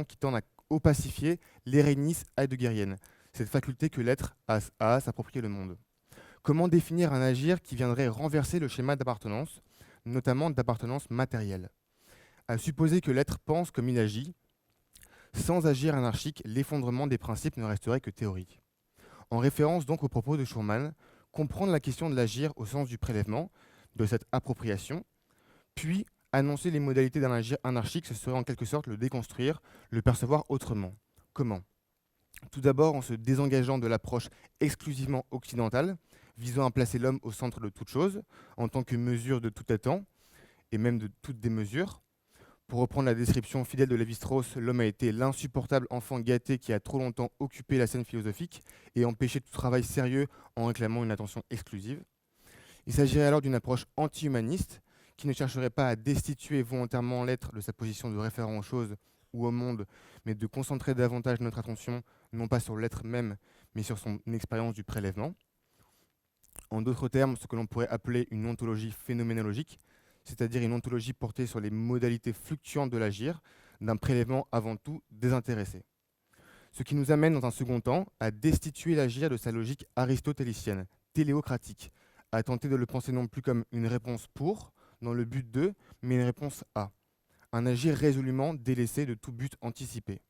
qui tendent à opacifier l'érénis heideggerienne, cette faculté que l'être a à s'approprier le monde? Comment définir un agir qui viendrait renverser le schéma d'appartenance, notamment d'appartenance matérielle? À supposer que l'être pense comme il agit, sans agir anarchique, l'effondrement des principes ne resterait que théorique. En référence donc aux propos de Schurman, comprendre la question de l'agir au sens du prélèvement, de cette appropriation, puis annoncer les modalités d'un agir anarchique, ce serait en quelque sorte le déconstruire, le percevoir autrement. Comment? Tout d'abord en se désengageant de l'approche exclusivement occidentale, visant à placer l'homme au centre de toute chose, en tant que mesure de tout étant, et même de toutes des mesures. Pour reprendre la description fidèle de Lévi-Strauss, l'homme a été l'insupportable enfant gâté qui a trop longtemps occupé la scène philosophique et empêché tout travail sérieux en réclamant une attention exclusive. Il s'agirait alors d'une approche anti-humaniste qui ne chercherait pas à destituer volontairement l'être de sa position de référent aux choses ou au monde, mais de concentrer davantage notre attention non pas sur l'être même, mais sur son expérience du prélèvement. En d'autres termes, ce que l'on pourrait appeler une ontologie phénoménologique, c'est-à-dire une ontologie portée sur les modalités fluctuantes de l'agir, d'un prélèvement avant tout désintéressé. Ce qui nous amène dans un second temps à destituer l'agir de sa logique aristotélicienne, téléocratique, à tenter de le penser non plus comme une réponse pour, dans le but de, mais une réponse à. Un agir résolument délaissé de tout but anticipé.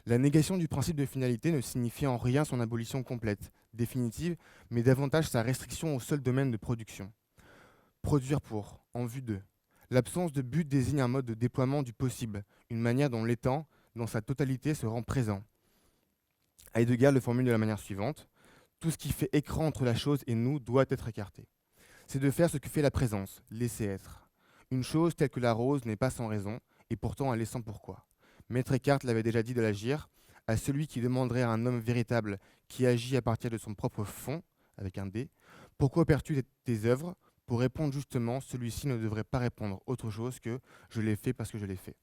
La négation du principe de finalité ne signifie en rien son abolition complète, définitive, mais davantage sa restriction au seul domaine de production. Produire pour, en vue de. L'absence de but désigne un mode de déploiement du possible, une manière dont l'étant, dans sa totalité, se rend présent. Heidegger le formule de la manière suivante. Tout ce qui fait écran entre la chose et nous doit être écarté. C'est de faire ce que fait la présence, laisser être. Une chose telle que la rose n'est pas sans raison, et pourtant elle est sans pourquoi. Maître Eckhart l'avait déjà dit de l'agir, à celui qui demanderait à un homme véritable qui agit à partir de son propre fond, avec un D, pourquoi opères-tu tes œuvres? Pour répondre justement, celui-ci ne devrait pas répondre autre chose que « je l'ai fait parce que je l'ai fait ».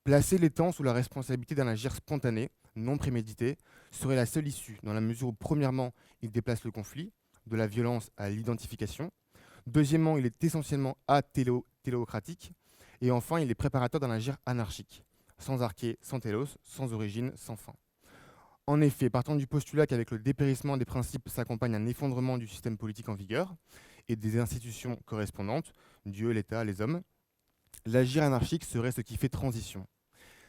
Placer les temps sous la responsabilité d'un agir spontané, non prémédité, serait la seule issue, dans la mesure où, premièrement, il déplace le conflit, de la violence à l'identification. Deuxièmement, il est essentiellement atéléocratique. Et enfin, il est préparateur d'un agir anarchique, sans arché, sans télos, sans origine, sans fin. En effet, partant du postulat qu'avec le dépérissement des principes s'accompagne un effondrement du système politique en vigueur et des institutions correspondantes, Dieu, l'État, les hommes, l'agir anarchique serait ce qui fait transition.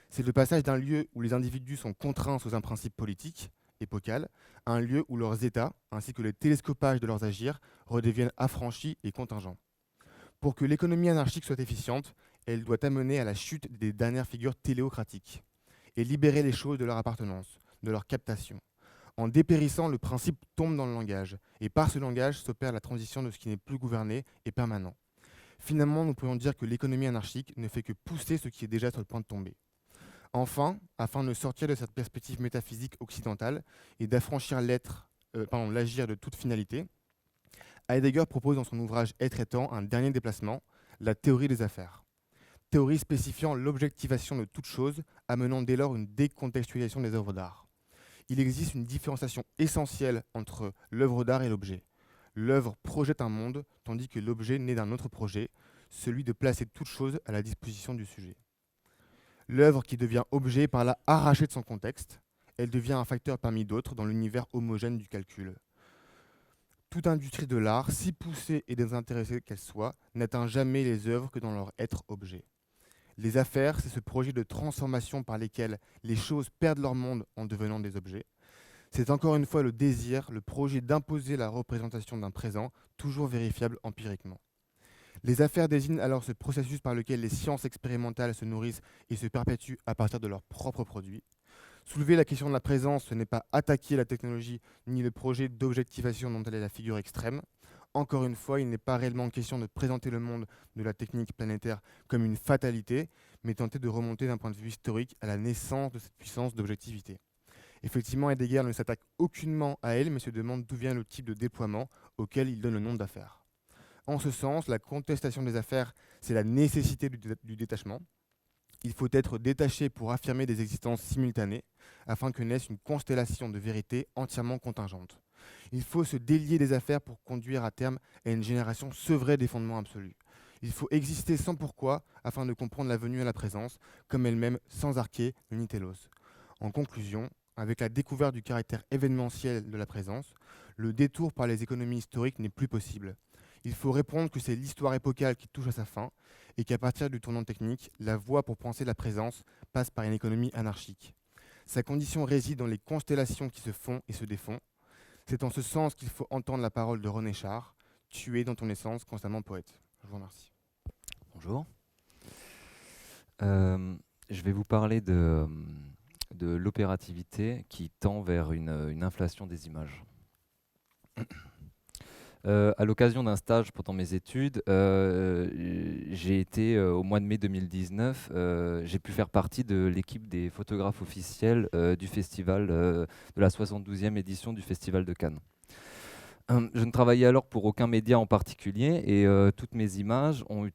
C'est le passage d'un lieu où les individus sont contraints sous un principe politique, épocal, à un lieu où leurs états, ainsi que le télescopage de leurs agirs, redeviennent affranchis et contingents. Pour que l'économie anarchique soit efficiente, elle doit amener à la chute des dernières figures téléocratiques et libérer les choses de leur appartenance, de leur captation. En dépérissant, le principe tombe dans le langage, et par ce langage s'opère la transition de ce qui n'est plus gouverné et permanent. Finalement, nous pourrions dire que l'économie anarchique ne fait que pousser ce qui est déjà sur le point de tomber. Enfin, afin de sortir de cette perspective métaphysique occidentale et d'affranchir l'agir de toute finalité, Heidegger propose dans son ouvrage Être et temps un dernier déplacement, la théorie des affaires. Théorie spécifiant l'objectivation de toute chose, amenant dès lors une décontextualisation des œuvres d'art. Il existe une différenciation essentielle entre l'œuvre d'art et l'objet. L'œuvre projette un monde, tandis que l'objet naît d'un autre projet, celui de placer toute chose à la disposition du sujet. L'œuvre qui devient objet par là arrachée de son contexte, elle devient un facteur parmi d'autres dans l'univers homogène du calcul. Toute industrie de l'art, si poussée et désintéressée qu'elle soit, n'atteint jamais les œuvres que dans leur être objet. Les affaires, c'est ce projet de transformation par lesquels les choses perdent leur monde en devenant des objets. C'est encore une fois le désir, le projet d'imposer la représentation d'un présent, toujours vérifiable empiriquement. Les affaires désignent alors ce processus par lequel les sciences expérimentales se nourrissent et se perpétuent à partir de leurs propres produits. Soulever la question de la présence, ce n'est pas attaquer la technologie ni le projet d'objectivation dont elle est la figure extrême. Encore une fois, il n'est pas réellement question de présenter le monde de la technique planétaire comme une fatalité, mais tenter de remonter d'un point de vue historique à la naissance de cette puissance d'objectivité. Effectivement, Heidegger ne s'attaque aucunement à elle, mais se demande d'où vient le type de déploiement auquel il donne le nom d'affaires. En ce sens, la contestation des affaires, c'est la nécessité du détachement. Il faut être détaché pour affirmer des existences simultanées, afin que naisse une constellation de vérités entièrement contingentes. Il faut se délier des affaires pour conduire à terme à une génération sevrée des fondements absolus. Il faut exister sans pourquoi, afin de comprendre la venue à la présence, comme elle-même sans arché ni télos. En conclusion, avec la découverte du caractère événementiel de la présence, le détour par les économies historiques n'est plus possible. Il faut répondre que c'est l'histoire épocale qui touche à sa fin et qu'à partir du tournant technique, la voie pour penser la présence passe par une économie anarchique. Sa condition réside dans les constellations qui se font et se défont. C'est en ce sens qu'il faut entendre la parole de René Char, « Tu es dans ton essence constamment poète ». Je vous remercie. Bonjour. Je vais vous parler de l'opérativité qui tend vers une inflation des images. À l'occasion d'un stage pendant mes études, j'ai été au mois de mai 2019, j'ai pu faire partie de l'équipe des photographes officiels du festival, de la 72e édition du Festival de Cannes. Je ne travaillais alors pour aucun média en particulier et toutes mes images ont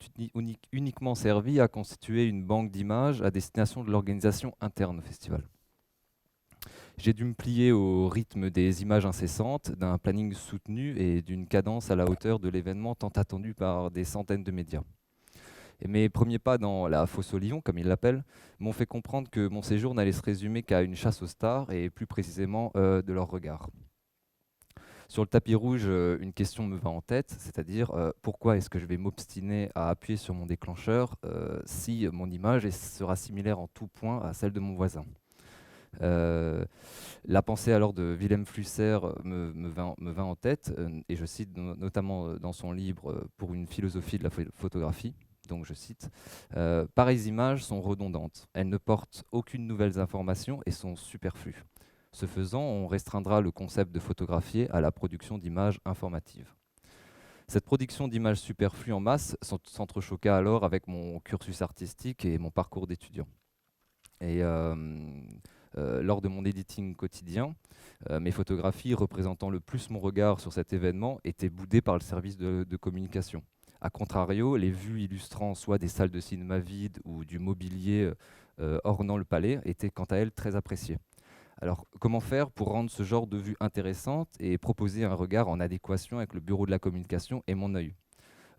uniquement servi à constituer une banque d'images à destination de l'organisation interne au festival. J'ai dû me plier au rythme des images incessantes, d'un planning soutenu et d'une cadence à la hauteur de l'événement tant attendu par des centaines de médias. Et mes premiers pas dans la fosse aux lions, comme ils l'appellent, m'ont fait comprendre que mon séjour n'allait se résumer qu'à une chasse aux stars et plus précisément de leur regard. Sur le tapis rouge, une question me va en tête, c'est-à-dire pourquoi est-ce que je vais m'obstiner à appuyer sur mon déclencheur si mon image sera similaire en tout point à celle de mon voisin. La pensée alors de Wilhelm Flusser me vint en tête, et je cite notamment dans son livre Pour une philosophie de la photographie, donc je cite, « Pareilles images sont redondantes, elles ne portent aucune nouvelle information et sont superflues. Ce faisant, on restreindra le concept de photographier à la production d'images informatives. » Cette production d'images superflues en masse s'entrechoqua alors avec mon cursus artistique et mon parcours d'étudiant. Et lors de mon editing quotidien, mes photographies représentant le plus mon regard sur cet événement étaient boudées par le service de communication. A contrario, les vues illustrant soit des salles de cinéma vides ou du mobilier ornant le palais était quant à elle très appréciée. Alors, comment faire pour rendre ce genre de vue intéressante et proposer un regard en adéquation avec le bureau de la communication et mon œil?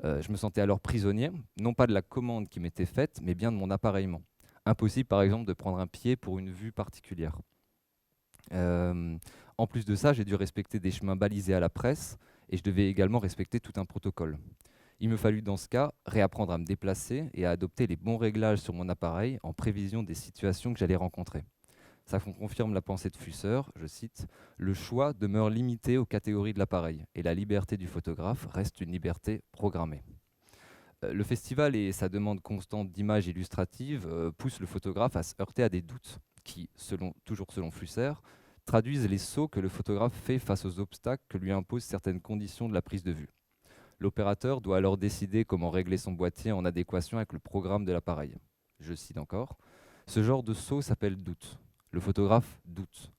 Je me sentais alors prisonnier, non pas de la commande qui m'était faite, mais bien de mon appareillement. Impossible, par exemple, de prendre un pied pour une vue particulière. En plus de ça, j'ai dû respecter des chemins balisés à la presse et je devais également respecter tout un protocole. Il me fallut dans ce cas réapprendre à me déplacer et à adopter les bons réglages sur mon appareil en prévision des situations que j'allais rencontrer. Ça confirme la pensée de Fusser, je cite, « Le choix demeure limité aux catégories de l'appareil et la liberté du photographe reste une liberté programmée ». Le festival et sa demande constante d'images illustratives poussent le photographe à se heurter à des doutes qui, toujours selon Fusser, traduisent les sauts que le photographe fait face aux obstacles que lui imposent certaines conditions de la prise de vue. L'opérateur doit alors décider comment régler son boîtier en adéquation avec le programme de l'appareil. Je cite encore, « Ce genre de saut s'appelle doute. Le photographe doute,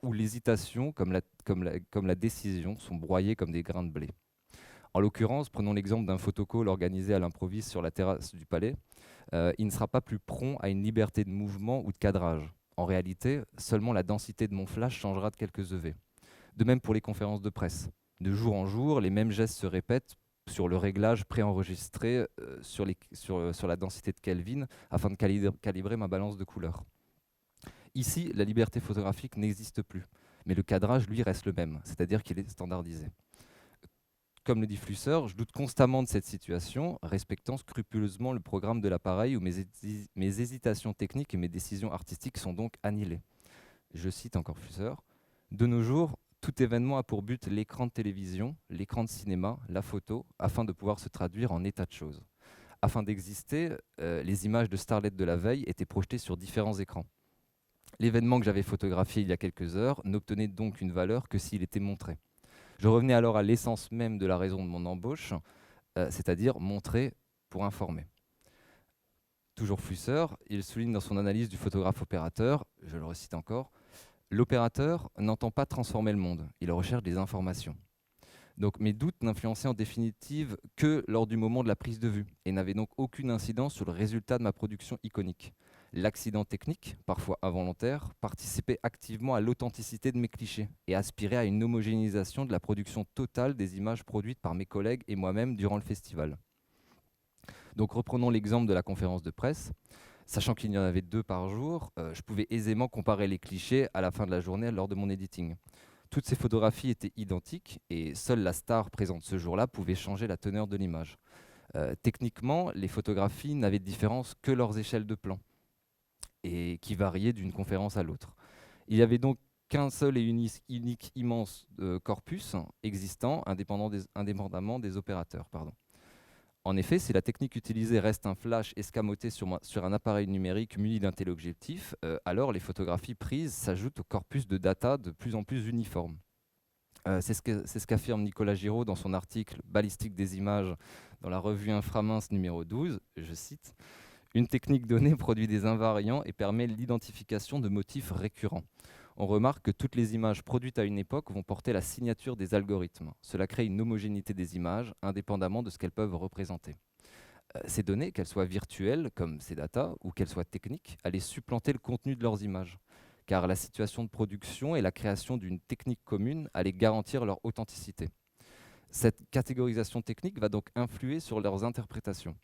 où l'hésitation comme la décision sont broyées comme des grains de blé. » En l'occurrence, prenons l'exemple d'un photocall organisé à l'improviste sur la terrasse du palais. Il ne sera pas plus prompt à une liberté de mouvement ou de cadrage. En réalité, seulement la densité de mon flash changera de quelques EV. De même pour les conférences de presse. De jour en jour, les mêmes gestes se répètent sur le réglage préenregistré sur la densité de Kelvin afin de calibrer ma balance de couleurs. Ici, la liberté photographique n'existe plus, mais le cadrage, lui, reste le même, c'est-à-dire qu'il est standardisé. Comme le dit Flusser, je doute constamment de cette situation, respectant scrupuleusement le programme de l'appareil où mes hésitations techniques et mes décisions artistiques sont donc annihilées. Je cite encore Flusser, « De nos jours, tout événement a pour but l'écran de télévision, l'écran de cinéma, la photo, afin de pouvoir se traduire en état de choses. Afin d'exister, les images de Starlet de la veille étaient projetées sur différents écrans. L'événement que j'avais photographié il y a quelques heures n'obtenait donc une valeur que s'il était montré. Je revenais alors à l'essence même de la raison de mon embauche, c'est-à-dire montrer pour informer. » Toujours Flusser, il souligne dans son analyse du photographe opérateur, je le recite encore, « L'opérateur n'entend pas transformer le monde, il recherche des informations. » Donc mes doutes n'influençaient en définitive que lors du moment de la prise de vue et n'avaient donc aucune incidence sur le résultat de ma production iconique. L'accident technique, parfois involontaire, participait activement à l'authenticité de mes clichés et aspirait à une homogénéisation de la production totale des images produites par mes collègues et moi-même durant le festival. Donc reprenons l'exemple de la conférence de presse. Sachant qu'il y en avait 2 par jour, je pouvais aisément comparer les clichés à la fin de la journée lors de mon editing. Toutes ces photographies étaient identiques et seule la star présente ce jour-là pouvait changer la teneur de l'image. Techniquement, les photographies n'avaient de différence que leurs échelles de plan et qui variaient d'une conférence à l'autre. Il y avait donc qu'un seul et unique immense corpus existant indépendamment des opérateurs. En effet, si la technique utilisée reste un flash escamoté sur un appareil numérique muni d'un téléobjectif, alors les photographies prises s'ajoutent au corpus de data de plus en plus uniforme. C'est ce qu'affirme Nicolas Giraud dans son article « Balistique des images » dans la revue Inframince numéro 12, je cite, « Une technique donnée produit des invariants et permet l'identification de motifs récurrents. On remarque que toutes les images produites à une époque vont porter la signature des algorithmes. Cela crée une homogénéité des images, indépendamment de ce qu'elles peuvent représenter. Ces données, qu'elles soient virtuelles, comme ces data, ou qu'elles soient techniques, allaient supplanter le contenu de leurs images, car la situation de production et la création d'une technique commune allaient garantir leur authenticité. Cette catégorisation technique va donc influer sur leurs interprétations.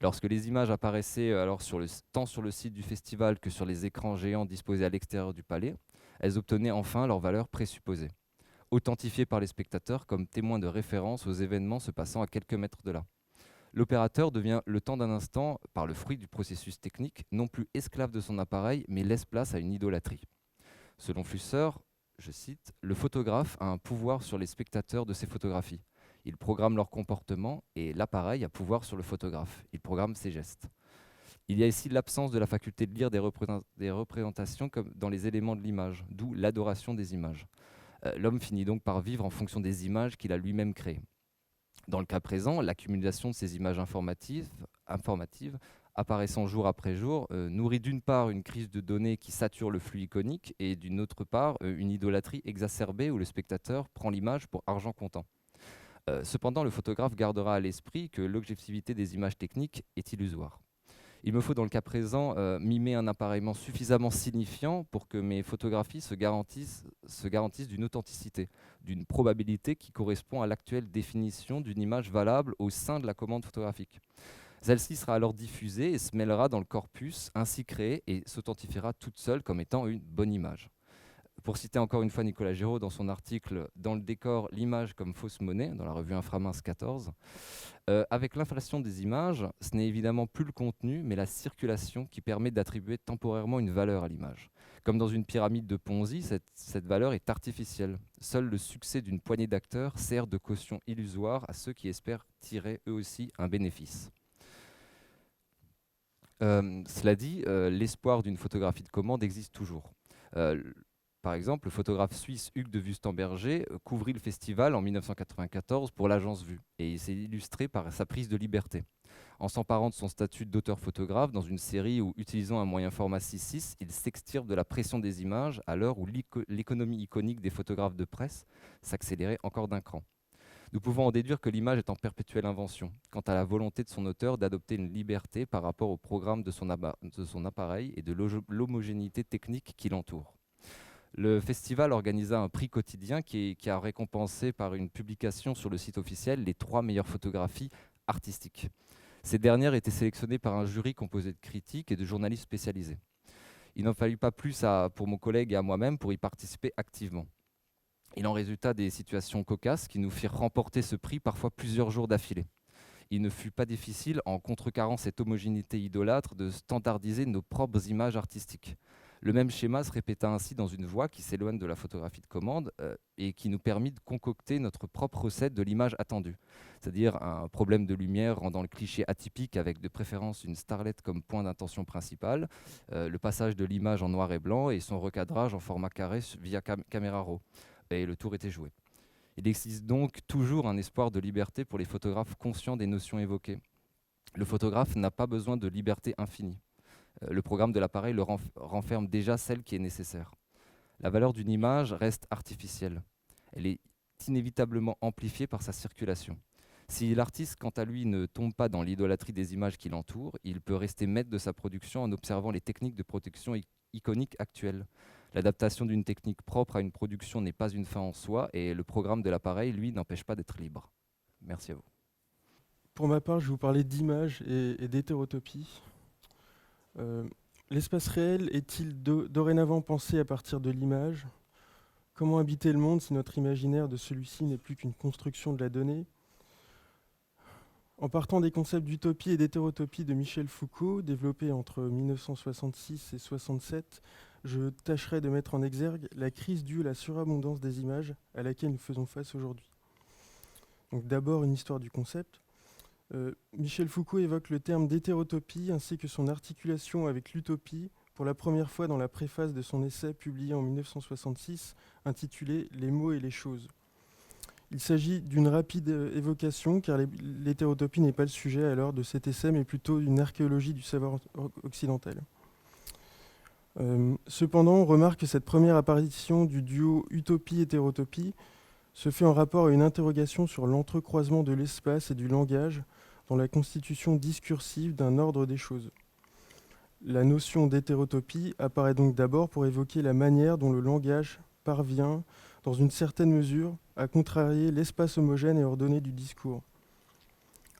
Lorsque les images apparaissaient alors tant sur le site du festival que sur les écrans géants disposés à l'extérieur du palais, elles obtenaient enfin leur valeur présupposée, authentifiées par les spectateurs comme témoins de référence aux événements se passant à quelques mètres de là. L'opérateur devient, le temps d'un instant, par le fruit du processus technique, non plus esclave de son appareil, mais laisse place à une idolâtrie. Selon Flusser, je cite, « Le photographe a un pouvoir sur les spectateurs de ses photographies. Il programme leur comportement et l'appareil a pouvoir sur le photographe. Il programme ses gestes. » Il y a ici l'absence de la faculté de lire des représentations comme dans les éléments de l'image, d'où l'adoration des images. L'homme finit donc par vivre en fonction des images qu'il a lui-même créées. Dans le cas présent, l'accumulation de ces images informatives apparaissant jour après jour, nourrit d'une part une crise de données qui sature le flux iconique et d'une autre part une idolâtrie exacerbée où le spectateur prend l'image pour argent comptant. Cependant, le photographe gardera à l'esprit que l'objectivité des images techniques est illusoire. Il me faut dans le cas présent mimer un appareillement suffisamment signifiant pour que mes photographies se garantissent d'une authenticité, d'une probabilité qui correspond à l'actuelle définition d'une image valable au sein de la commande photographique. Celle-ci sera alors diffusée et se mêlera dans le corpus ainsi créé et s'authentifiera toute seule comme étant une bonne image. Pour citer encore une fois Nicolas Giraud dans son article « Dans le décor, l'image comme fausse monnaie » dans la revue Inframince 14, avec l'inflation des images, ce n'est évidemment plus le contenu, mais la circulation qui permet d'attribuer temporairement une valeur à l'image. Comme dans une pyramide de Ponzi, cette valeur est artificielle. Seul le succès d'une poignée d'acteurs sert de caution illusoire à ceux qui espèrent tirer eux aussi un bénéfice. Cela dit, l'espoir d'une photographie de commande existe toujours. Par exemple, le photographe suisse Hugues de Wustenberger couvrit le festival en 1994 pour l'agence Vue et il s'est illustré par sa prise de liberté. En s'emparant de son statut d'auteur-photographe dans une série où, utilisant un moyen format 6:6, il s'extirpe de la pression des images à l'heure où l'économie iconique des photographes de presse s'accélérait encore d'un cran. Nous pouvons en déduire que l'image est en perpétuelle invention, quant à la volonté de son auteur d'adopter une liberté par rapport au programme de son appareil et de l'homogénéité technique qui l'entoure. Le festival organisa un prix quotidien qui a récompensé par une publication sur le site officiel les 3 meilleures photographies artistiques. Ces dernières étaient sélectionnées par un jury composé de critiques et de journalistes spécialisés. Il n'en fallut pas plus pour mon collègue et à moi-même pour y participer activement. Il en résulta des situations cocasses qui nous firent remporter ce prix parfois plusieurs jours d'affilée. Il ne fut pas difficile, en contrecarrant cette homogénéité idolâtre, de standardiser nos propres images artistiques. Le même schéma se répéta ainsi dans une voie qui s'éloigne de la photographie de commande et qui nous permit de concocter notre propre recette de l'image attendue. C'est-à-dire un problème de lumière rendant le cliché atypique avec de préférence une starlette comme point d'intention principal, le passage de l'image en noir et blanc et son recadrage en format carré via caméra RAW. Et le tour était joué. Il existe donc toujours un espoir de liberté pour les photographes conscients des notions évoquées. Le photographe n'a pas besoin de liberté infinie. Le programme de l'appareil le renferme déjà celle qui est nécessaire. La valeur d'une image reste artificielle. Elle est inévitablement amplifiée par sa circulation. Si l'artiste, quant à lui, ne tombe pas dans l'idolâtrie des images qui l'entourent, il peut rester maître de sa production en observant les techniques de protection iconiques actuelles. L'adaptation d'une technique propre à une production n'est pas une fin en soi et le programme de l'appareil, lui, n'empêche pas d'être libre. Merci à vous. Pour ma part, je vais vous parler d'image et d'hétérotopie. L'espace réel est-il dorénavant pensé à partir de l'image ? Comment habiter le monde si notre imaginaire de celui-ci n'est plus qu'une construction de la donnée ? En partant des concepts d'utopie et d'hétérotopie de Michel Foucault, développés entre 1966 et 1967, je tâcherai de mettre en exergue la crise due à la surabondance des images à laquelle nous faisons face aujourd'hui. Donc d'abord, une histoire du concept. Michel Foucault évoque le terme d'hétérotopie ainsi que son articulation avec l'utopie pour la première fois dans la préface de son essai publié en 1966 intitulé « Les mots et les choses ». Il s'agit d'une rapide évocation car l'hétérotopie n'est pas le sujet alors de cet essai mais plutôt d'une archéologie du savoir occidental. Cependant, on remarque que cette première apparition du duo utopie-hétérotopie se fait en rapport à une interrogation sur l'entrecroisement de l'espace et du langage dans la constitution discursive d'un ordre des choses. La notion d'hétérotopie apparaît donc d'abord pour évoquer la manière dont le langage parvient, dans une certaine mesure, à contrarier l'espace homogène et ordonné du discours.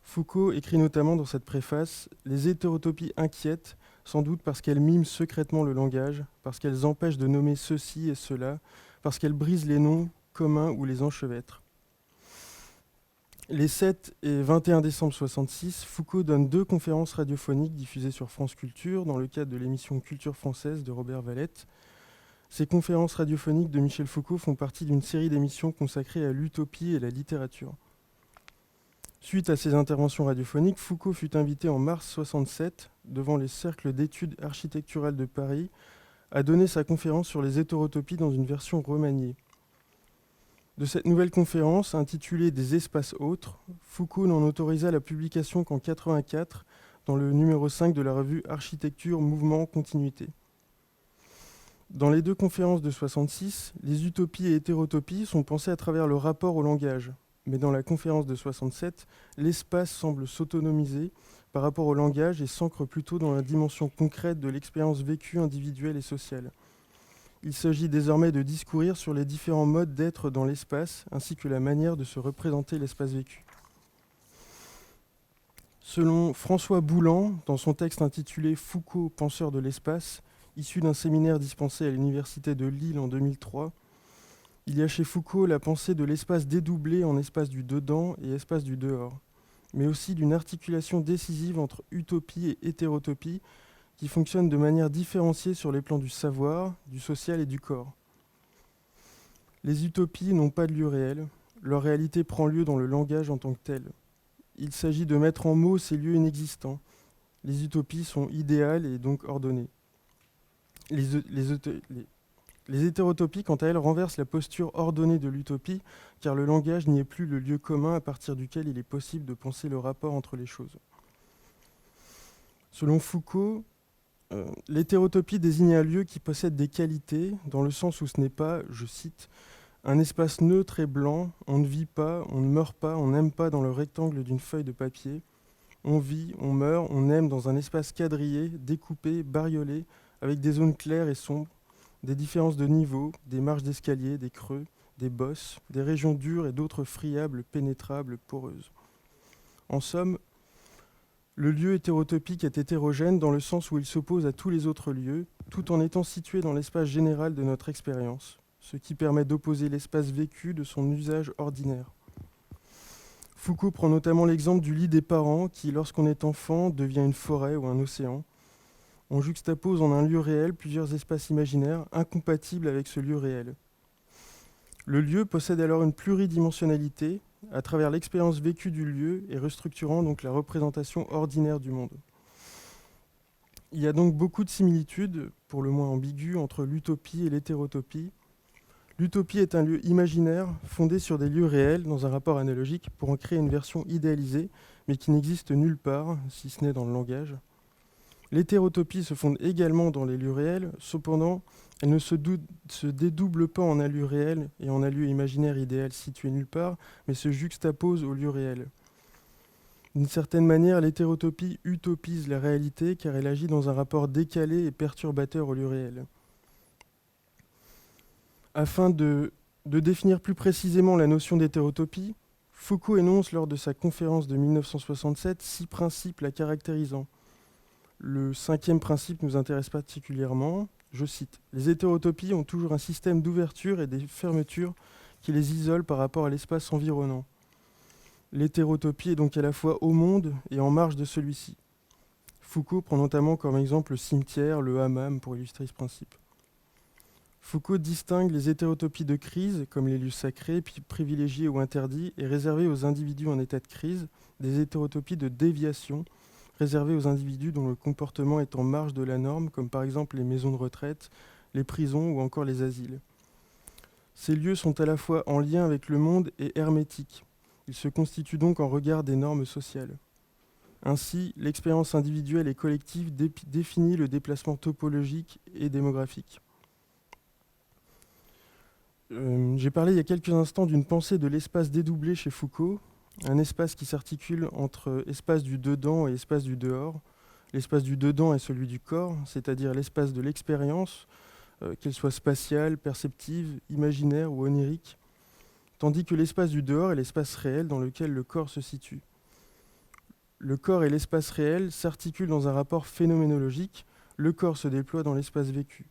Foucault écrit notamment dans cette préface « Les hétérotopies inquiètent, sans doute parce qu'elles miment secrètement le langage, parce qu'elles empêchent de nommer ceci et cela, parce qu'elles brisent les noms communs ou les enchevêtrent. » Les 7 et 21 décembre 1966, Foucault donne 2 conférences radiophoniques diffusées sur France Culture dans le cadre de l'émission Culture française de Robert Valette. Ces conférences radiophoniques de Michel Foucault font partie d'une série d'émissions consacrées à l'utopie et la littérature. Suite à ces interventions radiophoniques, Foucault fut invité en mars 1967, devant les cercles d'études architecturales de Paris, à donner sa conférence sur les hétérotopies dans une version remaniée. De cette nouvelle conférence, intitulée « Des espaces autres », Foucault n'en autorisa la publication qu'en 1984, dans le numéro 5 de la revue Architecture, Mouvement, Continuité. Dans les 2 conférences de 1966, les utopies et hétérotopies sont pensées à travers le rapport au langage. Mais dans la conférence de 1967, l'espace semble s'autonomiser par rapport au langage et s'ancre plutôt dans la dimension concrète de l'expérience vécue individuelle et sociale. Il s'agit désormais de discourir sur les différents modes d'être dans l'espace, ainsi que la manière de se représenter l'espace vécu. Selon François Boulan, dans son texte intitulé « Foucault, penseur de l'espace », issu d'un séminaire dispensé à l'Université de Lille en 2003, il y a chez Foucault la pensée de l'espace dédoublé en espace du dedans et espace du dehors, mais aussi d'une articulation décisive entre utopie et hétérotopie qui fonctionne de manière différenciée sur les plans du savoir, du social et du corps. Les utopies n'ont pas de lieu réel, leur réalité prend lieu dans le langage en tant que tel. Il s'agit de mettre en mots ces lieux inexistants. Les utopies sont idéales et donc ordonnées. Les hétérotopies, quant à elles, renversent la posture ordonnée de l'utopie, car le langage n'y est plus le lieu commun à partir duquel il est possible de penser le rapport entre les choses. Selon Foucault, l'hétérotopie désigne un lieu qui possède des qualités, dans le sens où ce n'est pas, je cite, un espace neutre et blanc, on ne vit pas, on ne meurt pas, on n'aime pas dans le rectangle d'une feuille de papier. On vit, on meurt, on aime dans un espace quadrillé, découpé, bariolé, avec des zones claires et sombres, des différences de niveau, des marches d'escalier, des creux, des bosses, des régions dures et d'autres friables, pénétrables, poreuses. En somme, le lieu hétérotopique est hétérogène dans le sens où il s'oppose à tous les autres lieux, tout en étant situé dans l'espace général de notre expérience, ce qui permet d'opposer l'espace vécu de son usage ordinaire. Foucault prend notamment l'exemple du lit des parents qui, lorsqu'on est enfant, devient une forêt ou un océan. On juxtapose en un lieu réel plusieurs espaces imaginaires incompatibles avec ce lieu réel. Le lieu possède alors une pluridimensionnalité à travers l'expérience vécue du lieu et restructurant donc la représentation ordinaire du monde. Il y a donc beaucoup de similitudes, pour le moins ambiguës, entre l'utopie et l'hétérotopie. L'utopie est un lieu imaginaire fondé sur des lieux réels dans un rapport analogique pour en créer une version idéalisée, mais qui n'existe nulle part, si ce n'est dans le langage. L'hétérotopie se fonde également dans les lieux réels, cependant, elle ne se dédouble pas en un lieu réel et en un lieu imaginaire idéal situé nulle part, mais se juxtapose au lieu réel. D'une certaine manière, l'hétérotopie utopise la réalité car elle agit dans un rapport décalé et perturbateur au lieu réel. Afin de définir plus précisément la notion d'hétérotopie, Foucault énonce lors de sa conférence de 1967 6 principes la caractérisant. Le 5e principe nous intéresse particulièrement. Je cite, « Les hétérotopies ont toujours un système d'ouverture et des fermetures qui les isolent par rapport à l'espace environnant. L'hétérotopie est donc à la fois au monde et en marge de celui-ci. » Foucault prend notamment comme exemple le cimetière, le hammam pour illustrer ce principe. Foucault distingue les hétérotopies de crise, comme les lieux sacrés, puis privilégiés ou interdits, et réservés aux individus en état de crise, des hétérotopies de déviation, réservées aux individus dont le comportement est en marge de la norme, comme par exemple les maisons de retraite, les prisons ou encore les asiles. Ces lieux sont à la fois en lien avec le monde et hermétiques. Ils se constituent donc en regard des normes sociales. Ainsi, l'expérience individuelle et collective définit le déplacement topologique et démographique. J'ai parlé il y a quelques instants d'une pensée de l'espace dédoublé chez Foucault, un espace qui s'articule entre espace du dedans et espace du dehors. L'espace du dedans est celui du corps, c'est-à-dire l'espace de l'expérience, qu'elle soit spatiale, perceptive, imaginaire ou onirique, tandis que l'espace du dehors est l'espace réel dans lequel le corps se situe. Le corps et l'espace réel s'articulent dans un rapport phénoménologique, le corps se déploie dans l'espace vécu.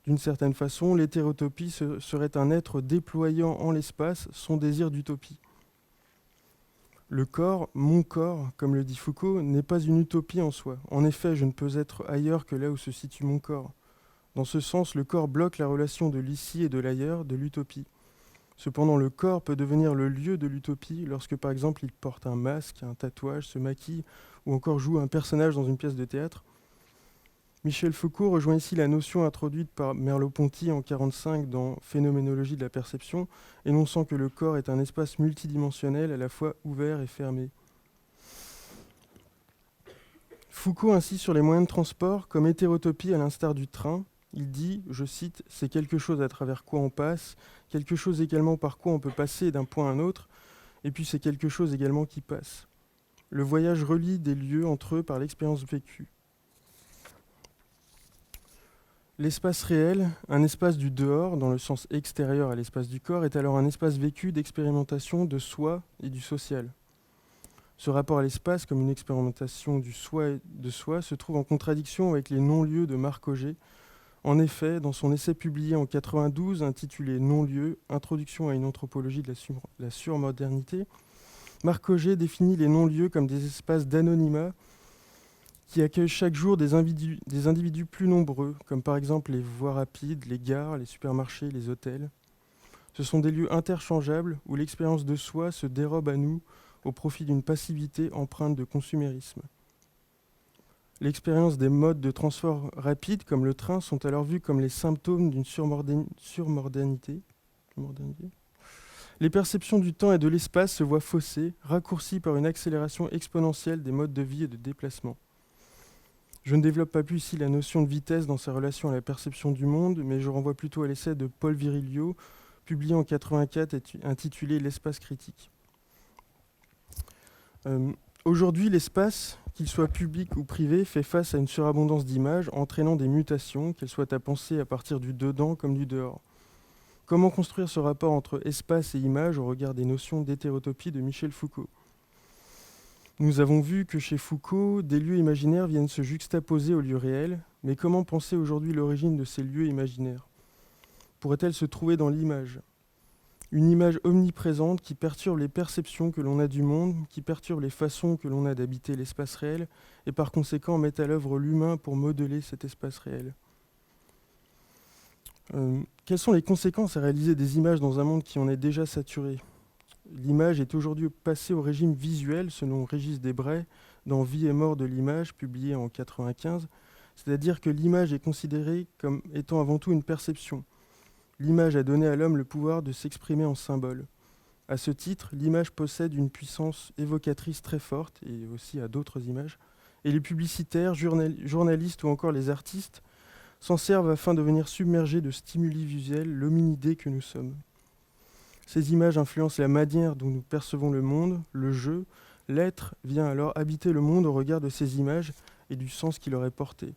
D'une certaine façon, l'hétérotopie serait un être déployant en l'espace son désir d'utopie. Le corps, mon corps, comme le dit Foucault, n'est pas une utopie en soi. En effet, je ne peux être ailleurs que là où se situe mon corps. Dans ce sens, le corps bloque la relation de l'ici et de l'ailleurs, de l'utopie. Cependant, le corps peut devenir le lieu de l'utopie lorsque, par exemple, il porte un masque, un tatouage, se maquille ou encore joue un personnage dans une pièce de théâtre. Michel Foucault rejoint ici la notion introduite par Merleau-Ponty en 1945 dans Phénoménologie de la perception, énonçant que le corps est un espace multidimensionnel à la fois ouvert et fermé. Foucault insiste sur les moyens de transport comme hétérotopie à l'instar du train. Il dit, je cite, « C'est quelque chose à travers quoi on passe, quelque chose également par quoi on peut passer d'un point à un autre, et puis c'est quelque chose également qui passe. » Le voyage relie des lieux entre eux par l'expérience vécue. L'espace réel, un espace du dehors, dans le sens extérieur à l'espace du corps, est alors un espace vécu d'expérimentation de soi et du social. Ce rapport à l'espace comme une expérimentation du soi et de soi se trouve en contradiction avec les non-lieux de Marc Augé. En effet, dans son essai publié en 92 intitulé « Non-lieux, introduction à une anthropologie de la surmodernité », Marc Augé définit les non-lieux comme des espaces d'anonymat qui accueillent chaque jour des individus plus nombreux, comme par exemple les voies rapides, les gares, les supermarchés, les hôtels. Ce sont des lieux interchangeables où l'expérience de soi se dérobe à nous au profit d'une passivité empreinte de consumérisme. L'expérience des modes de transport rapides, comme le train, sont alors vus comme les symptômes d'une surmodernité. Les perceptions du temps et de l'espace se voient faussées, raccourcies par une accélération exponentielle des modes de vie et de déplacement. Je ne développe pas plus ici la notion de vitesse dans sa relation à la perception du monde, mais je renvoie plutôt à l'essai de Paul Virilio, publié en 1984, intitulé « L'espace critique ». Aujourd'hui, l'espace, qu'il soit public ou privé, fait face à une surabondance d'images, entraînant des mutations, qu'elles soient à penser à partir du dedans comme du dehors. Comment construire ce rapport entre espace et image au regard des notions d'hétérotopie de Michel Foucault ? Nous avons vu que chez Foucault, des lieux imaginaires viennent se juxtaposer aux lieux réels, mais comment penser aujourd'hui l'origine de ces lieux imaginaires ? Pourrait-elle se trouver dans l'image ? Une image omniprésente qui perturbe les perceptions que l'on a du monde, qui perturbe les façons que l'on a d'habiter l'espace réel, et par conséquent met à l'œuvre l'humain pour modeler cet espace réel. Quelles sont les conséquences à réaliser des images dans un monde qui en est déjà saturé ? L'image est aujourd'hui passée au régime visuel, selon Régis Debray, dans Vie et mort de l'image, publié en 1995, c'est-à-dire que l'image est considérée comme étant avant tout une perception. L'image a donné à l'homme le pouvoir de s'exprimer en symbole. À ce titre, l'image possède une puissance évocatrice très forte, et aussi à d'autres images, et les publicitaires, journalistes ou encore les artistes s'en servent afin de venir submerger de stimuli visuels l'hominidé que nous sommes. Ces images influencent la manière dont nous percevons le monde, le jeu. L'être vient alors habiter le monde au regard de ces images et du sens qui leur est porté.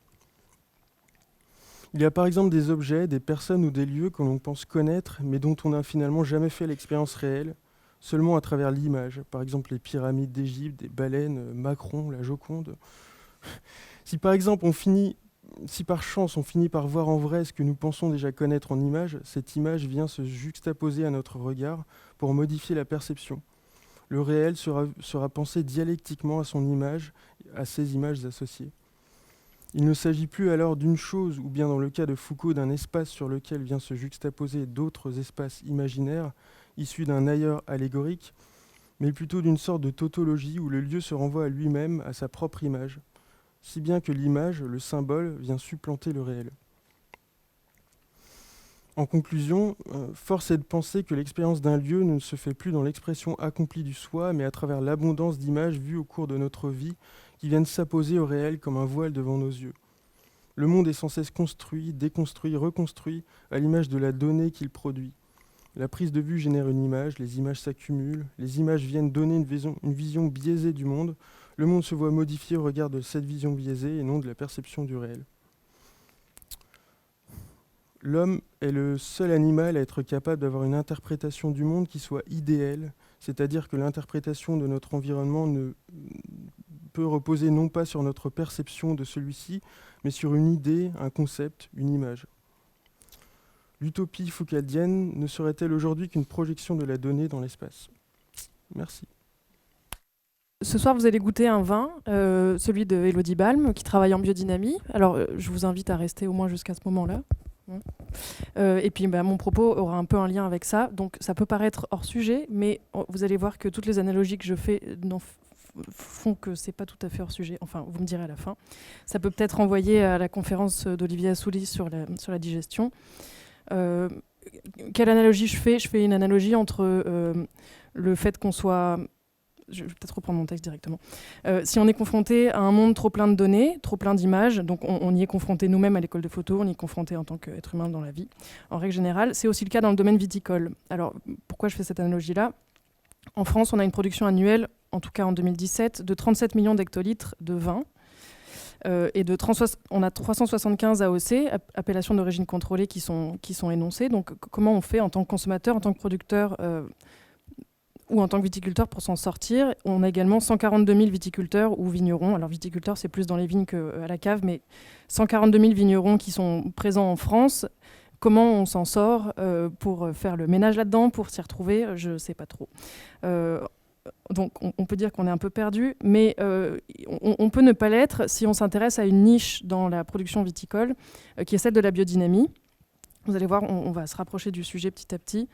Il y a par exemple des objets, des personnes ou des lieux que l'on pense connaître, mais dont on n'a finalement jamais fait l'expérience réelle, seulement à travers l'image. Par exemple les pyramides d'Égypte, des baleines, Macron, la Joconde. Si par chance on finit par voir en vrai ce que nous pensons déjà connaître en image, cette image vient se juxtaposer à notre regard pour modifier la perception. Le réel sera pensé dialectiquement à son image, à ses images associées. Il ne s'agit plus alors d'une chose, ou bien dans le cas de Foucault, d'un espace sur lequel vient se juxtaposer d'autres espaces imaginaires, issus d'un ailleurs allégorique, mais plutôt d'une sorte de tautologie où le lieu se renvoie à lui-même, à sa propre image, si bien que l'image, le symbole, vient supplanter le réel. En conclusion, force est de penser que l'expérience d'un lieu ne se fait plus dans l'expression accomplie du soi, mais à travers l'abondance d'images vues au cours de notre vie qui viennent s'apposer au réel comme un voile devant nos yeux. Le monde est sans cesse construit, déconstruit, reconstruit à l'image de la donnée qu'il produit. La prise de vue génère une image, les images s'accumulent, les images viennent donner une vision biaisée du monde. Le monde se voit modifié au regard de cette vision biaisée et non de la perception du réel. L'homme est le seul animal à être capable d'avoir une interprétation du monde qui soit idéale, c'est-à-dire que l'interprétation de notre environnement ne peut reposer non pas sur notre perception de celui-ci, mais sur une idée, un concept, une image. L'utopie foucaldienne ne serait-elle aujourd'hui qu'une projection de la donnée dans l'espace ? Merci. Ce soir, vous allez goûter un vin, celui de Élodie Balme, qui travaille en biodynamie. Alors, je vous invite à rester au moins jusqu'à ce moment-là. Et puis, mon propos aura un peu un lien avec ça. Donc, ça peut paraître hors sujet, mais vous allez voir que toutes les analogies que je fais font que c'est pas tout à fait hors sujet. Enfin, vous me direz à la fin. Ça peut peut-être renvoyer à la conférence d'Olivier Assouline sur la digestion. Quelle analogie je fais ? Je fais une analogie entre le fait qu'on soit... Je vais peut-être reprendre mon texte directement. Si on est confronté à un monde trop plein de données, trop plein d'images, donc on y est confronté nous-mêmes à l'école de photo, on y est confronté en tant qu'être humain dans la vie, en règle générale. C'est aussi le cas dans le domaine viticole. Alors, pourquoi je fais cette analogie-là ? En France, on a une production annuelle, en tout cas en 2017, de 37 millions d'hectolitres de vin. Et on a 375 AOC, appellations d'origine contrôlée, qui sont énoncées. Donc comment on fait en tant que consommateur, en tant que producteur ou en tant que viticulteur pour s'en sortir? On a également 142 000 viticulteurs ou vignerons. Alors viticulteurs, c'est plus dans les vignes qu'à la cave, mais 142 000 vignerons qui sont présents en France. Comment on s'en sort pour faire le ménage là-dedans, pour s'y retrouver? Je ne sais pas trop. Donc on peut dire qu'on est un peu perdu, mais on peut ne pas l'être si on s'intéresse à une niche dans la production viticole, qui est celle de la biodynamie. Vous allez voir, on va se rapprocher du sujet petit à petit.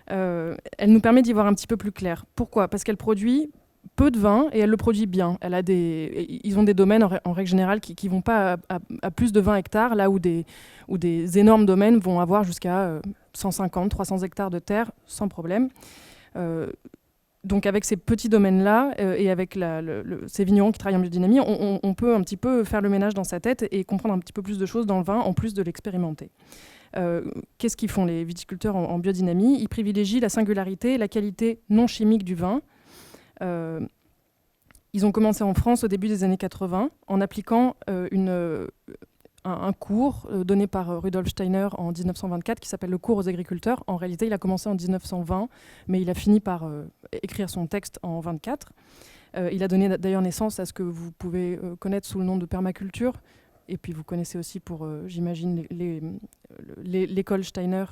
Elle nous permet d'y voir un petit peu plus clair. Pourquoi? Parce qu'elle produit peu de vin et elle le produit bien. Ils ont des domaines en règle générale qui ne vont pas à plus de 20 hectares, là où des énormes domaines vont avoir jusqu'à 150, 300 hectares de terre sans problème. Donc avec ces petits domaines-là et avec ces vignerons qui travaillent en biodynamie, on peut un petit peu faire le ménage dans sa tête et comprendre un petit peu plus de choses dans le vin en plus de l'expérimenter. Qu'est-ce qu'ils font les viticulteurs en biodynamie? Ils privilégient la singularité et la qualité non chimique du vin. Ils ont commencé en France au début des années 80 en appliquant un cours donné par Rudolf Steiner en 1924 qui s'appelle le cours aux agriculteurs. En réalité, il a commencé en 1920, mais il a fini par écrire son texte en 24. Il a donné d'ailleurs naissance à ce que vous pouvez connaître sous le nom de permaculture. Et puis vous connaissez aussi pour, j'imagine, l'école Steiner,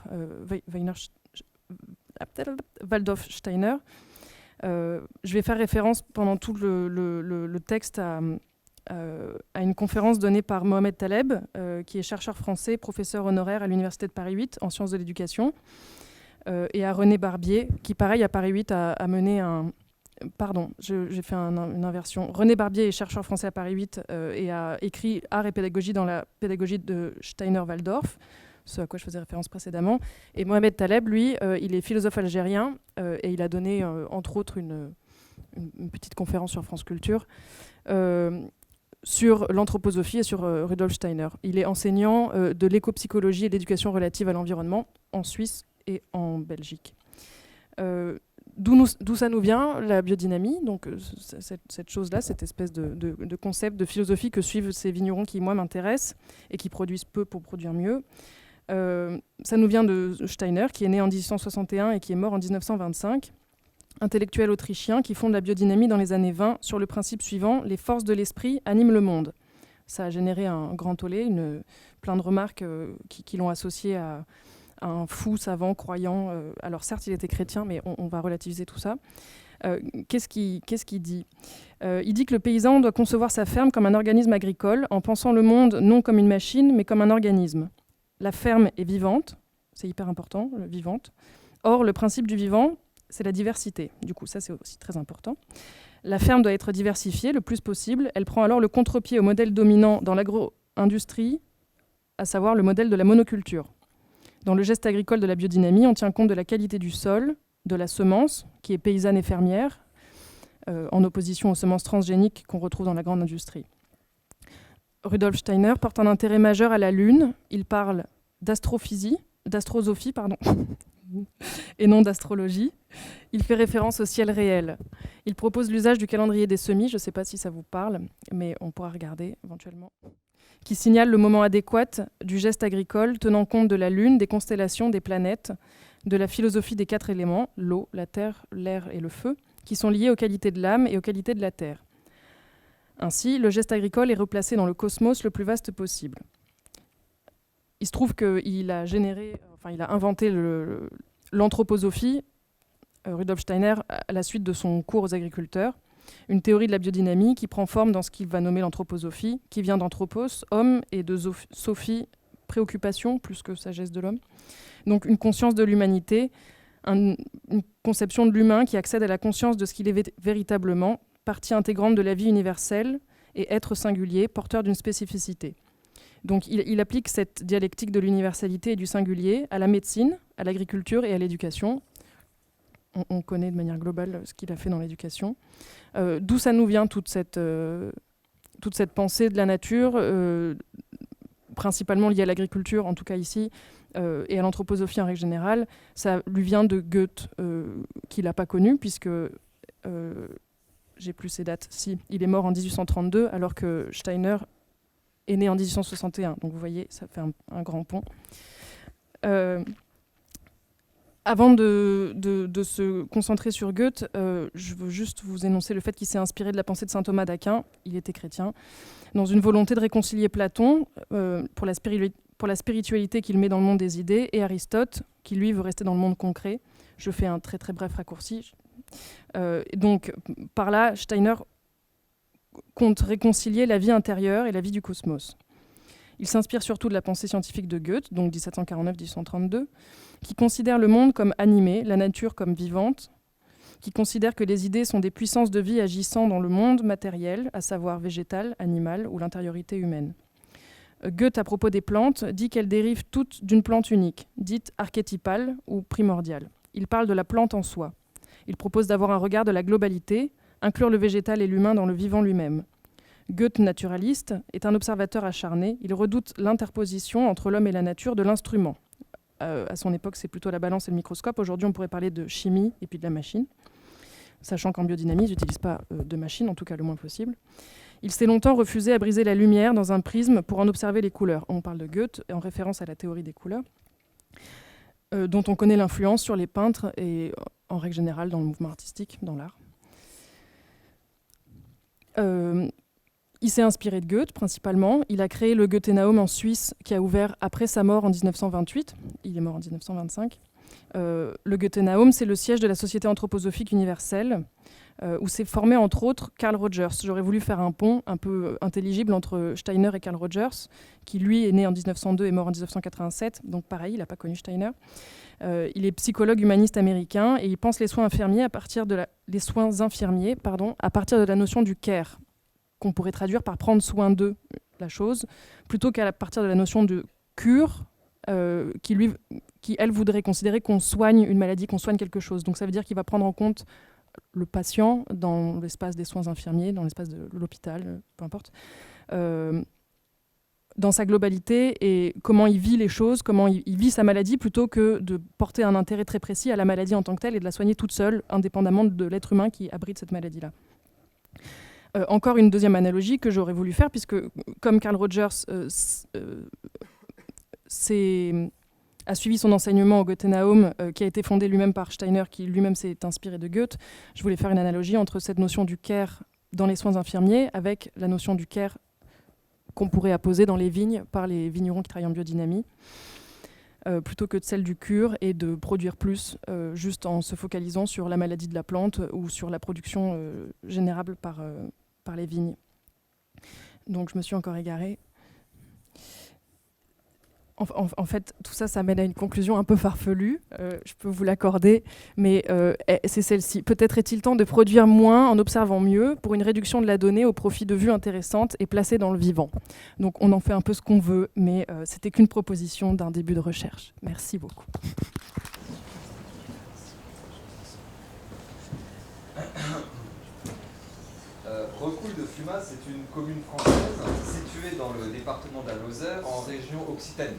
Waldorf Steiner. Je vais faire référence pendant tout le texte à une conférence donnée par Mohamed Taleb, qui est chercheur français, professeur honoraire à l'Université de Paris 8 en sciences de l'éducation, et à René Barbier, qui, pareil, à Paris 8 a mené un... Pardon, j'ai fait une inversion. René Barbier est chercheur français à Paris 8 et a écrit Art et pédagogie dans la pédagogie de Steiner-Waldorf, ce à quoi je faisais référence précédemment. Et Mohamed Taleb, lui, il est philosophe algérien et il a donné, entre autres, une petite conférence sur France Culture sur l'anthroposophie et sur Rudolf Steiner. Il est enseignant de l'éco-psychologie et de l'éducation relative à l'environnement en Suisse et en Belgique. D'où ça nous vient, la biodynamie, donc cette chose-là, cette espèce de concept, de philosophie que suivent ces vignerons qui, moi, m'intéressent et qui produisent peu pour produire mieux. Ça nous vient de Steiner, qui est né en 1861 et qui est mort en 1925, intellectuel autrichien qui fonde la biodynamie dans les années 20 sur le principe suivant: les forces de l'esprit animent le monde. Ça a généré un grand tollé, plein de remarques qui l'ont associé à un fou savant croyant. Alors certes, il était chrétien, mais on va relativiser tout ça. Qu'est-ce qu'il dit? Il dit que le paysan doit concevoir sa ferme comme un organisme agricole, en pensant le monde non comme une machine, mais comme un organisme. La ferme est vivante, c'est hyper important, vivante. Or, le principe du vivant, c'est la diversité. Du coup, ça, c'est aussi très important. La ferme doit être diversifiée le plus possible. Elle prend alors le contre-pied au modèle dominant dans l'agro-industrie, à savoir le modèle de la monoculture. Dans le geste agricole de la biodynamie, on tient compte de la qualité du sol, de la semence, qui est paysanne et fermière, en opposition aux semences transgéniques qu'on retrouve dans la grande industrie. Rudolf Steiner porte un intérêt majeur à la Lune. Il parle d'astrosophie, et non d'astrologie. Il fait référence au ciel réel. Il propose l'usage du calendrier des semis, je ne sais pas si ça vous parle, mais on pourra regarder éventuellement, qui signale le moment adéquat du geste agricole, tenant compte de la Lune, des constellations, des planètes, de la philosophie des 4 éléments, l'eau, la terre, l'air et le feu, qui sont liés aux qualités de l'âme et aux qualités de la terre. Ainsi, le geste agricole est replacé dans le cosmos le plus vaste possible. Il se trouve qu'il a inventé l'anthroposophie, Rudolf Steiner, à la suite de son cours aux agriculteurs, une théorie de la biodynamie qui prend forme dans ce qu'il va nommer l'anthroposophie, qui vient d'anthropos, homme, et de sophie, préoccupation, plus que sagesse de l'homme. Donc une conscience de l'humanité, une conception de l'humain qui accède à la conscience de ce qu'il est véritablement, partie intégrante de la vie universelle et être singulier, porteur d'une spécificité. Donc il applique cette dialectique de l'universalité et du singulier à la médecine, à l'agriculture et à l'éducation. On connaît de manière globale ce qu'il a fait dans l'éducation. D'où ça nous vient toute cette pensée de la nature, principalement liée à l'agriculture, en tout cas ici, et à l'anthroposophie en règle générale, ça lui vient de Goethe, qu'il n'a pas connu, puisque, j'ai plus ces dates, si, il est mort en 1832, alors que Steiner est né en 1861. Donc vous voyez, ça fait un grand pont. Avant de se concentrer sur Goethe, je veux juste vous énoncer le fait qu'il s'est inspiré de la pensée de saint Thomas d'Aquin, il était chrétien, dans une volonté de réconcilier Platon pour la spiritualité qu'il met dans le monde des idées, et Aristote, qui lui veut rester dans le monde concret. Je fais un très très bref raccourci. Donc par là, Steiner compte réconcilier la vie intérieure et la vie du cosmos. Il s'inspire surtout de la pensée scientifique de Goethe, donc 1749-1832, qui considère le monde comme animé, la nature comme vivante, qui considère que les idées sont des puissances de vie agissant dans le monde matériel, à savoir végétal, animal ou l'intériorité humaine. Goethe, à propos des plantes, dit qu'elles dérivent toutes d'une plante unique, dite archétypale ou primordiale. Il parle de la plante en soi. Il propose d'avoir un regard de la globalité, inclure le végétal et l'humain dans le vivant lui-même. Goethe, naturaliste, est un observateur acharné. Il redoute l'interposition entre l'homme et la nature de l'instrument. À son époque, c'est plutôt la balance et le microscope. Aujourd'hui, on pourrait parler de chimie et puis de la machine, sachant qu'en biodynamie, ils n'utilisent pas de machine, en tout cas le moins possible. Il s'est longtemps refusé à briser la lumière dans un prisme pour en observer les couleurs. On parle de Goethe en référence à la théorie des couleurs, dont on connaît l'influence sur les peintres et en règle générale dans le mouvement artistique, dans l'art. Il s'est inspiré de Goethe principalement. Il a créé le Goethenaum en Suisse qui a ouvert après sa mort en 1928. Il est mort en 1925. Le Goethenaum, c'est le siège de la Société anthroposophique universelle où s'est formé entre autres Carl Rogers. J'aurais voulu faire un pont un peu intelligible entre Steiner et Carl Rogers, qui lui est né en 1902 et mort en 1987. Donc pareil, il n'a pas connu Steiner. Il est psychologue humaniste américain et il pense les soins infirmiers à partir de la notion du care, qu'on pourrait traduire par prendre soin de la chose, plutôt qu'à partir de la notion de cure, qui elle voudrait considérer qu'on soigne une maladie, qu'on soigne quelque chose. Donc ça veut dire qu'il va prendre en compte le patient dans l'espace des soins infirmiers, dans l'espace de l'hôpital, peu importe, dans sa globalité, et comment il vit les choses, comment il vit sa maladie, plutôt que de porter un intérêt très précis à la maladie en tant que telle et de la soigner toute seule, indépendamment de l'être humain qui abrite cette maladie-là. Encore une deuxième analogie que j'aurais voulu faire, puisque comme Carl Rogers a suivi son enseignement au Goethenaum, qui a été fondé lui-même par Steiner, qui lui-même s'est inspiré de Goethe, je voulais faire une analogie entre cette notion du care dans les soins infirmiers avec la notion du care qu'on pourrait apposer dans les vignes par les vignerons qui travaillent en biodynamie, plutôt que de celle du cure et de produire plus, juste en se focalisant sur la maladie de la plante ou sur la production générable par les vignes. Donc je me suis encore égarée. En fait, tout ça, ça mène à une conclusion un peu farfelue, je peux vous l'accorder, mais c'est celle-ci. Peut-être est-il temps de produire moins en observant mieux pour une réduction de la donnée au profit de vues intéressantes et placées dans le vivant. Donc on en fait un peu ce qu'on veut, mais c'était qu'une proposition d'un début de recherche. Merci beaucoup. Recoul de Fumas est une commune française située dans le département de la Lozère en région Occitanie.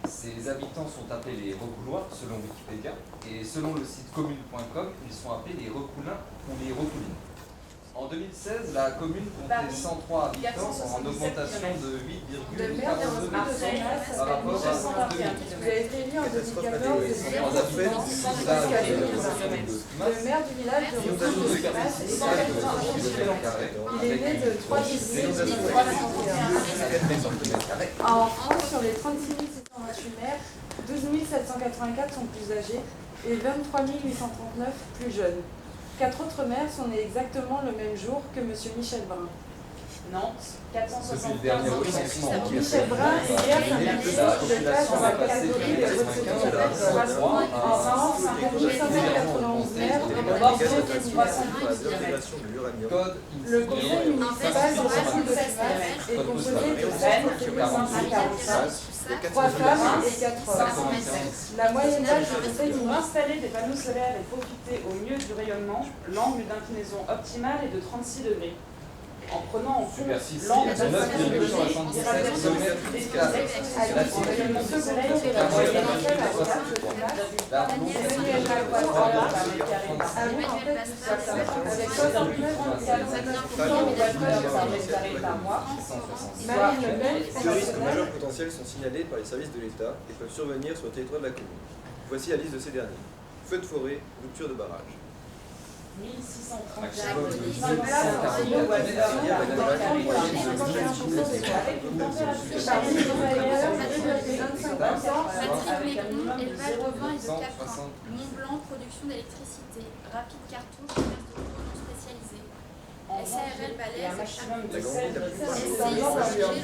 Ses habitants sont appelés les Recoulois selon Wikipédia et selon le site commune.com, ils sont appelés les Recoulins ou les Recoulines. En 2016, la commune comptait 103 habitants en augmentation de 8,42% par rapport à 2000. Vous avez été élu en 2014 le maire du village de Recoulois est 181 habitants. Il est né de 3 En France, sur les 36 628 maires, 12 784 sont plus âgés et 23 839 plus jeunes. 4 autres maires sont nés exactement le même jour que M. Michel Brun. Nantes, 475 ans. Michel Brun est hier un ministre de classe dans la catégorie des retraités en rang 5591 maires de l'organisation du 310 km. Le conseil municipal de Fumas est composé de 7 représentants 45, 3 femmes et 4 hommes. La moyenne d'âge du conseil Pour installer des panneaux solaires et profiter au mieux du rayonnement, l'angle d'inclinaison optimale est de 36 degrés. en prenant en compte Superficie, l'angle 9,77 km². Deux risques majeurs potentiels sont signalés par les services de l'État et peuvent survenir sur le territoire de la commune. Voici la liste de ces derniers. Feu de forêt, rupture de barrage. 1630 Maximum de 1140. Mont Blanc, production d'électricité. Rapide cartouche, commerce de non spécialisé. SARL Balèze, maximum de SCI 7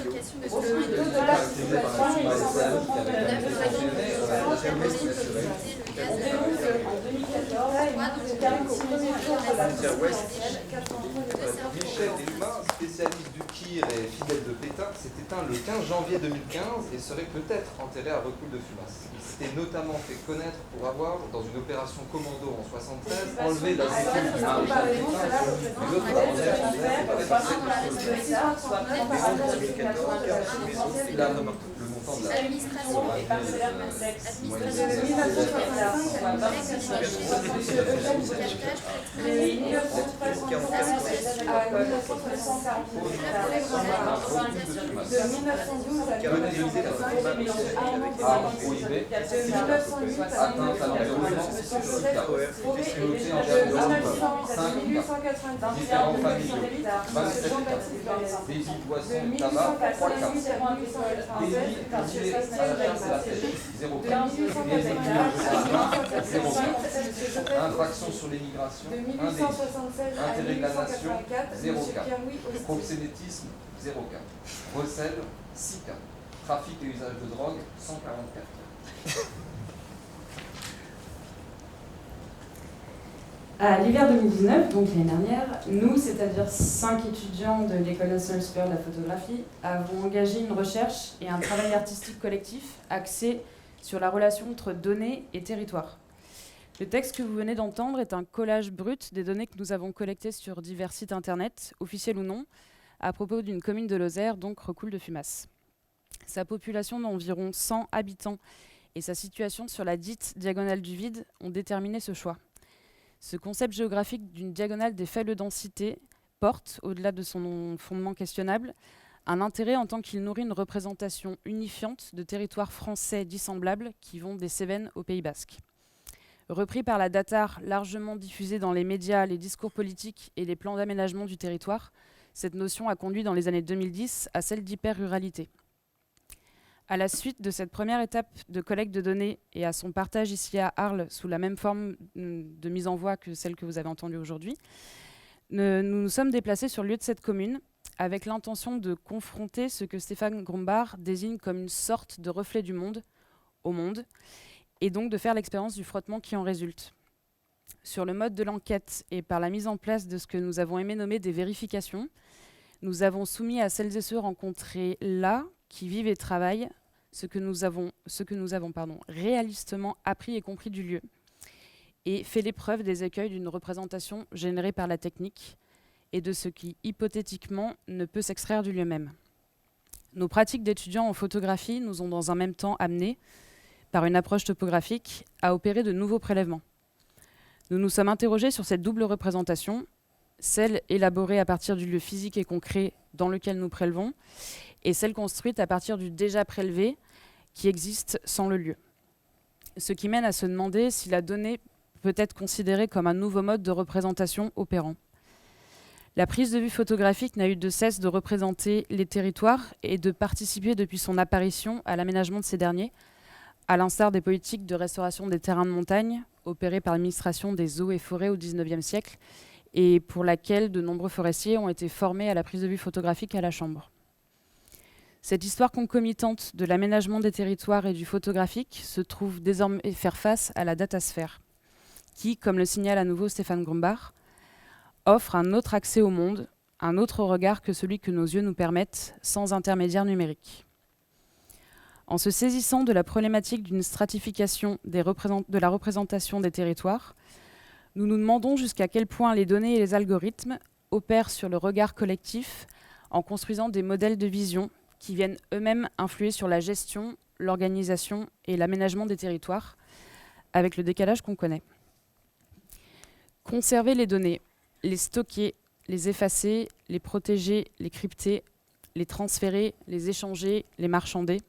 location de soins et Michel Deshumains, spécialiste du Kir et fidèle de Pétain, s'est éteint le 15 janvier 2015 et serait peut-être enterré à Recoules de Fumasse. Il s'était notamment fait connaître pour avoir, dans une opération commando en 73, enlevé la sécurité du maréchal Pétain et l'autre le montant de la administration et parcellaire atteinte à l'environnement, différentes familles, 27 débit, boisson, tabac, 3 cartes. Délit lié à la chasse et la pêche, 0 cas. Infraction sur l'immigration, 1 délit. Intérêt de la nation, 0 cas. Proxénétisme, 0 cas. Recel, 6 cas. Trafic et usage de drogue, 144. À l'hiver 2019, donc l'année dernière, nous, c'est-à-dire 5 étudiants de l'École nationale supérieure de la photographie, avons engagé une recherche et un travail artistique collectif axé sur la relation entre données et territoire. Le texte que vous venez d'entendre est un collage brut des données que nous avons collectées sur divers sites internet, officiels ou non, à propos d'une commune de Lozère, donc Recoules de Fumasse. Sa population d'environ 100 habitants et sa situation sur la dite diagonale du vide ont déterminé ce choix. Ce concept géographique d'une diagonale des faibles densités porte, au-delà de son fondement questionnable, un intérêt en tant qu'il nourrit une représentation unifiante de territoires français dissemblables qui vont des Cévennes au Pays Basque. Repris par la DATAR, largement diffusée dans les médias, les discours politiques et les plans d'aménagement du territoire, cette notion a conduit dans les années 2010 à celle d'hyper-ruralité. À la suite de cette première étape de collecte de données et à son partage ici à Arles sous la même forme de mise en voie que celle que vous avez entendue aujourd'hui, nous nous sommes déplacés sur le lieu de cette commune avec l'intention de confronter ce que Stéphane Grumbach désigne comme une sorte de reflet du monde au monde, et donc de faire l'expérience du frottement qui en résulte. Sur le mode de l'enquête et par la mise en place de ce que nous avons aimé nommer des vérifications, nous avons soumis à celles et ceux rencontrés là, qui vivent et travaillent, ce que nous avons réalistement appris et compris du lieu, et fait l'épreuve des écueils d'une représentation générée par la technique et de ce qui, hypothétiquement, ne peut s'extraire du lieu même. Nos pratiques d'étudiants en photographie nous ont dans un même temps amenés, par une approche topographique, à opérer de nouveaux prélèvements. Nous nous sommes interrogés sur cette double représentation, celle élaborée à partir du lieu physique et concret dans lequel nous prélevons, et celle construite à partir du déjà prélevé qui existe sans le lieu. Ce qui mène à se demander si la donnée peut être considérée comme un nouveau mode de représentation opérant. La prise de vue photographique n'a eu de cesse de représenter les territoires et de participer depuis son apparition à l'aménagement de ces derniers, à l'instar des politiques de restauration des terrains de montagne opérées par l'administration des eaux et forêts au XIXe siècle et pour laquelle de nombreux forestiers ont été formés à la prise de vue photographique à la Chambre. Cette histoire concomitante de l'aménagement des territoires et du photographique se trouve désormais faire face à la datasphère, qui, comme le signale à nouveau Stéphane Grumbach, offre un autre accès au monde, un autre regard que celui que nos yeux nous permettent sans intermédiaire numérique. En se saisissant de la problématique d'une stratification de la représentation des territoires, nous nous demandons jusqu'à quel point les données et les algorithmes, opèrent sur le regard collectif en construisant des modèles de vision qui viennent eux-mêmes influer sur la gestion, l'organisation et l'aménagement des territoires, avec le décalage qu'on connaît. Conserver les données, les stocker, les effacer, les protéger, les crypter, les transférer, les échanger, les marchander,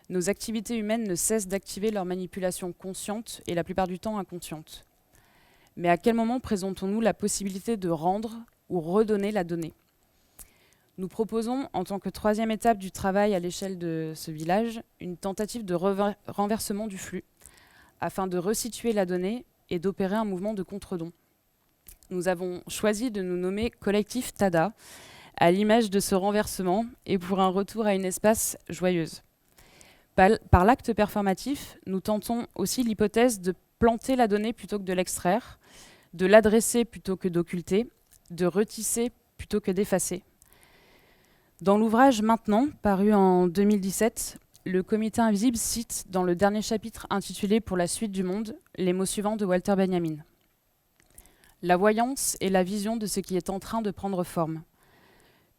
nos activités humaines ne cessent d'activer leur manipulation consciente et la plupart du temps inconsciente. Mais à quel moment présentons-nous la possibilité de rendre ou redonner la donnée ? Nous proposons, en tant que troisième étape du travail à l'échelle de ce village, une tentative de renversement du flux, afin de resituer la donnée et d'opérer un mouvement de contre-don. Nous avons choisi de nous nommer Collectif Tada, à l'image de ce renversement et pour un retour à une espace joyeuse. Par l'acte performatif, nous tentons aussi l'hypothèse de planter la donnée plutôt que de l'extraire, de l'adresser plutôt que d'occulter, de retisser plutôt que d'effacer. Dans l'ouvrage Maintenant, paru en 2017, le Comité Invisible cite dans le dernier chapitre intitulé Pour la suite du monde les mots suivants de Walter Benjamin. La voyance est la vision de ce qui est en train de prendre forme.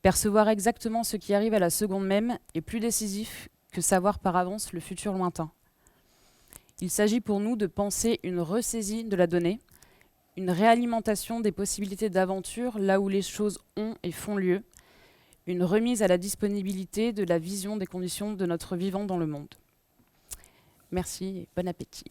Percevoir exactement ce qui arrive à la seconde même est plus décisif que savoir par avance le futur lointain. Il s'agit pour nous de penser une ressaisie de la donnée, une réalimentation des possibilités d'aventure là où les choses ont et font lieu, une remise à la disponibilité de la vision des conditions de notre vivant dans le monde. Merci et bon appétit.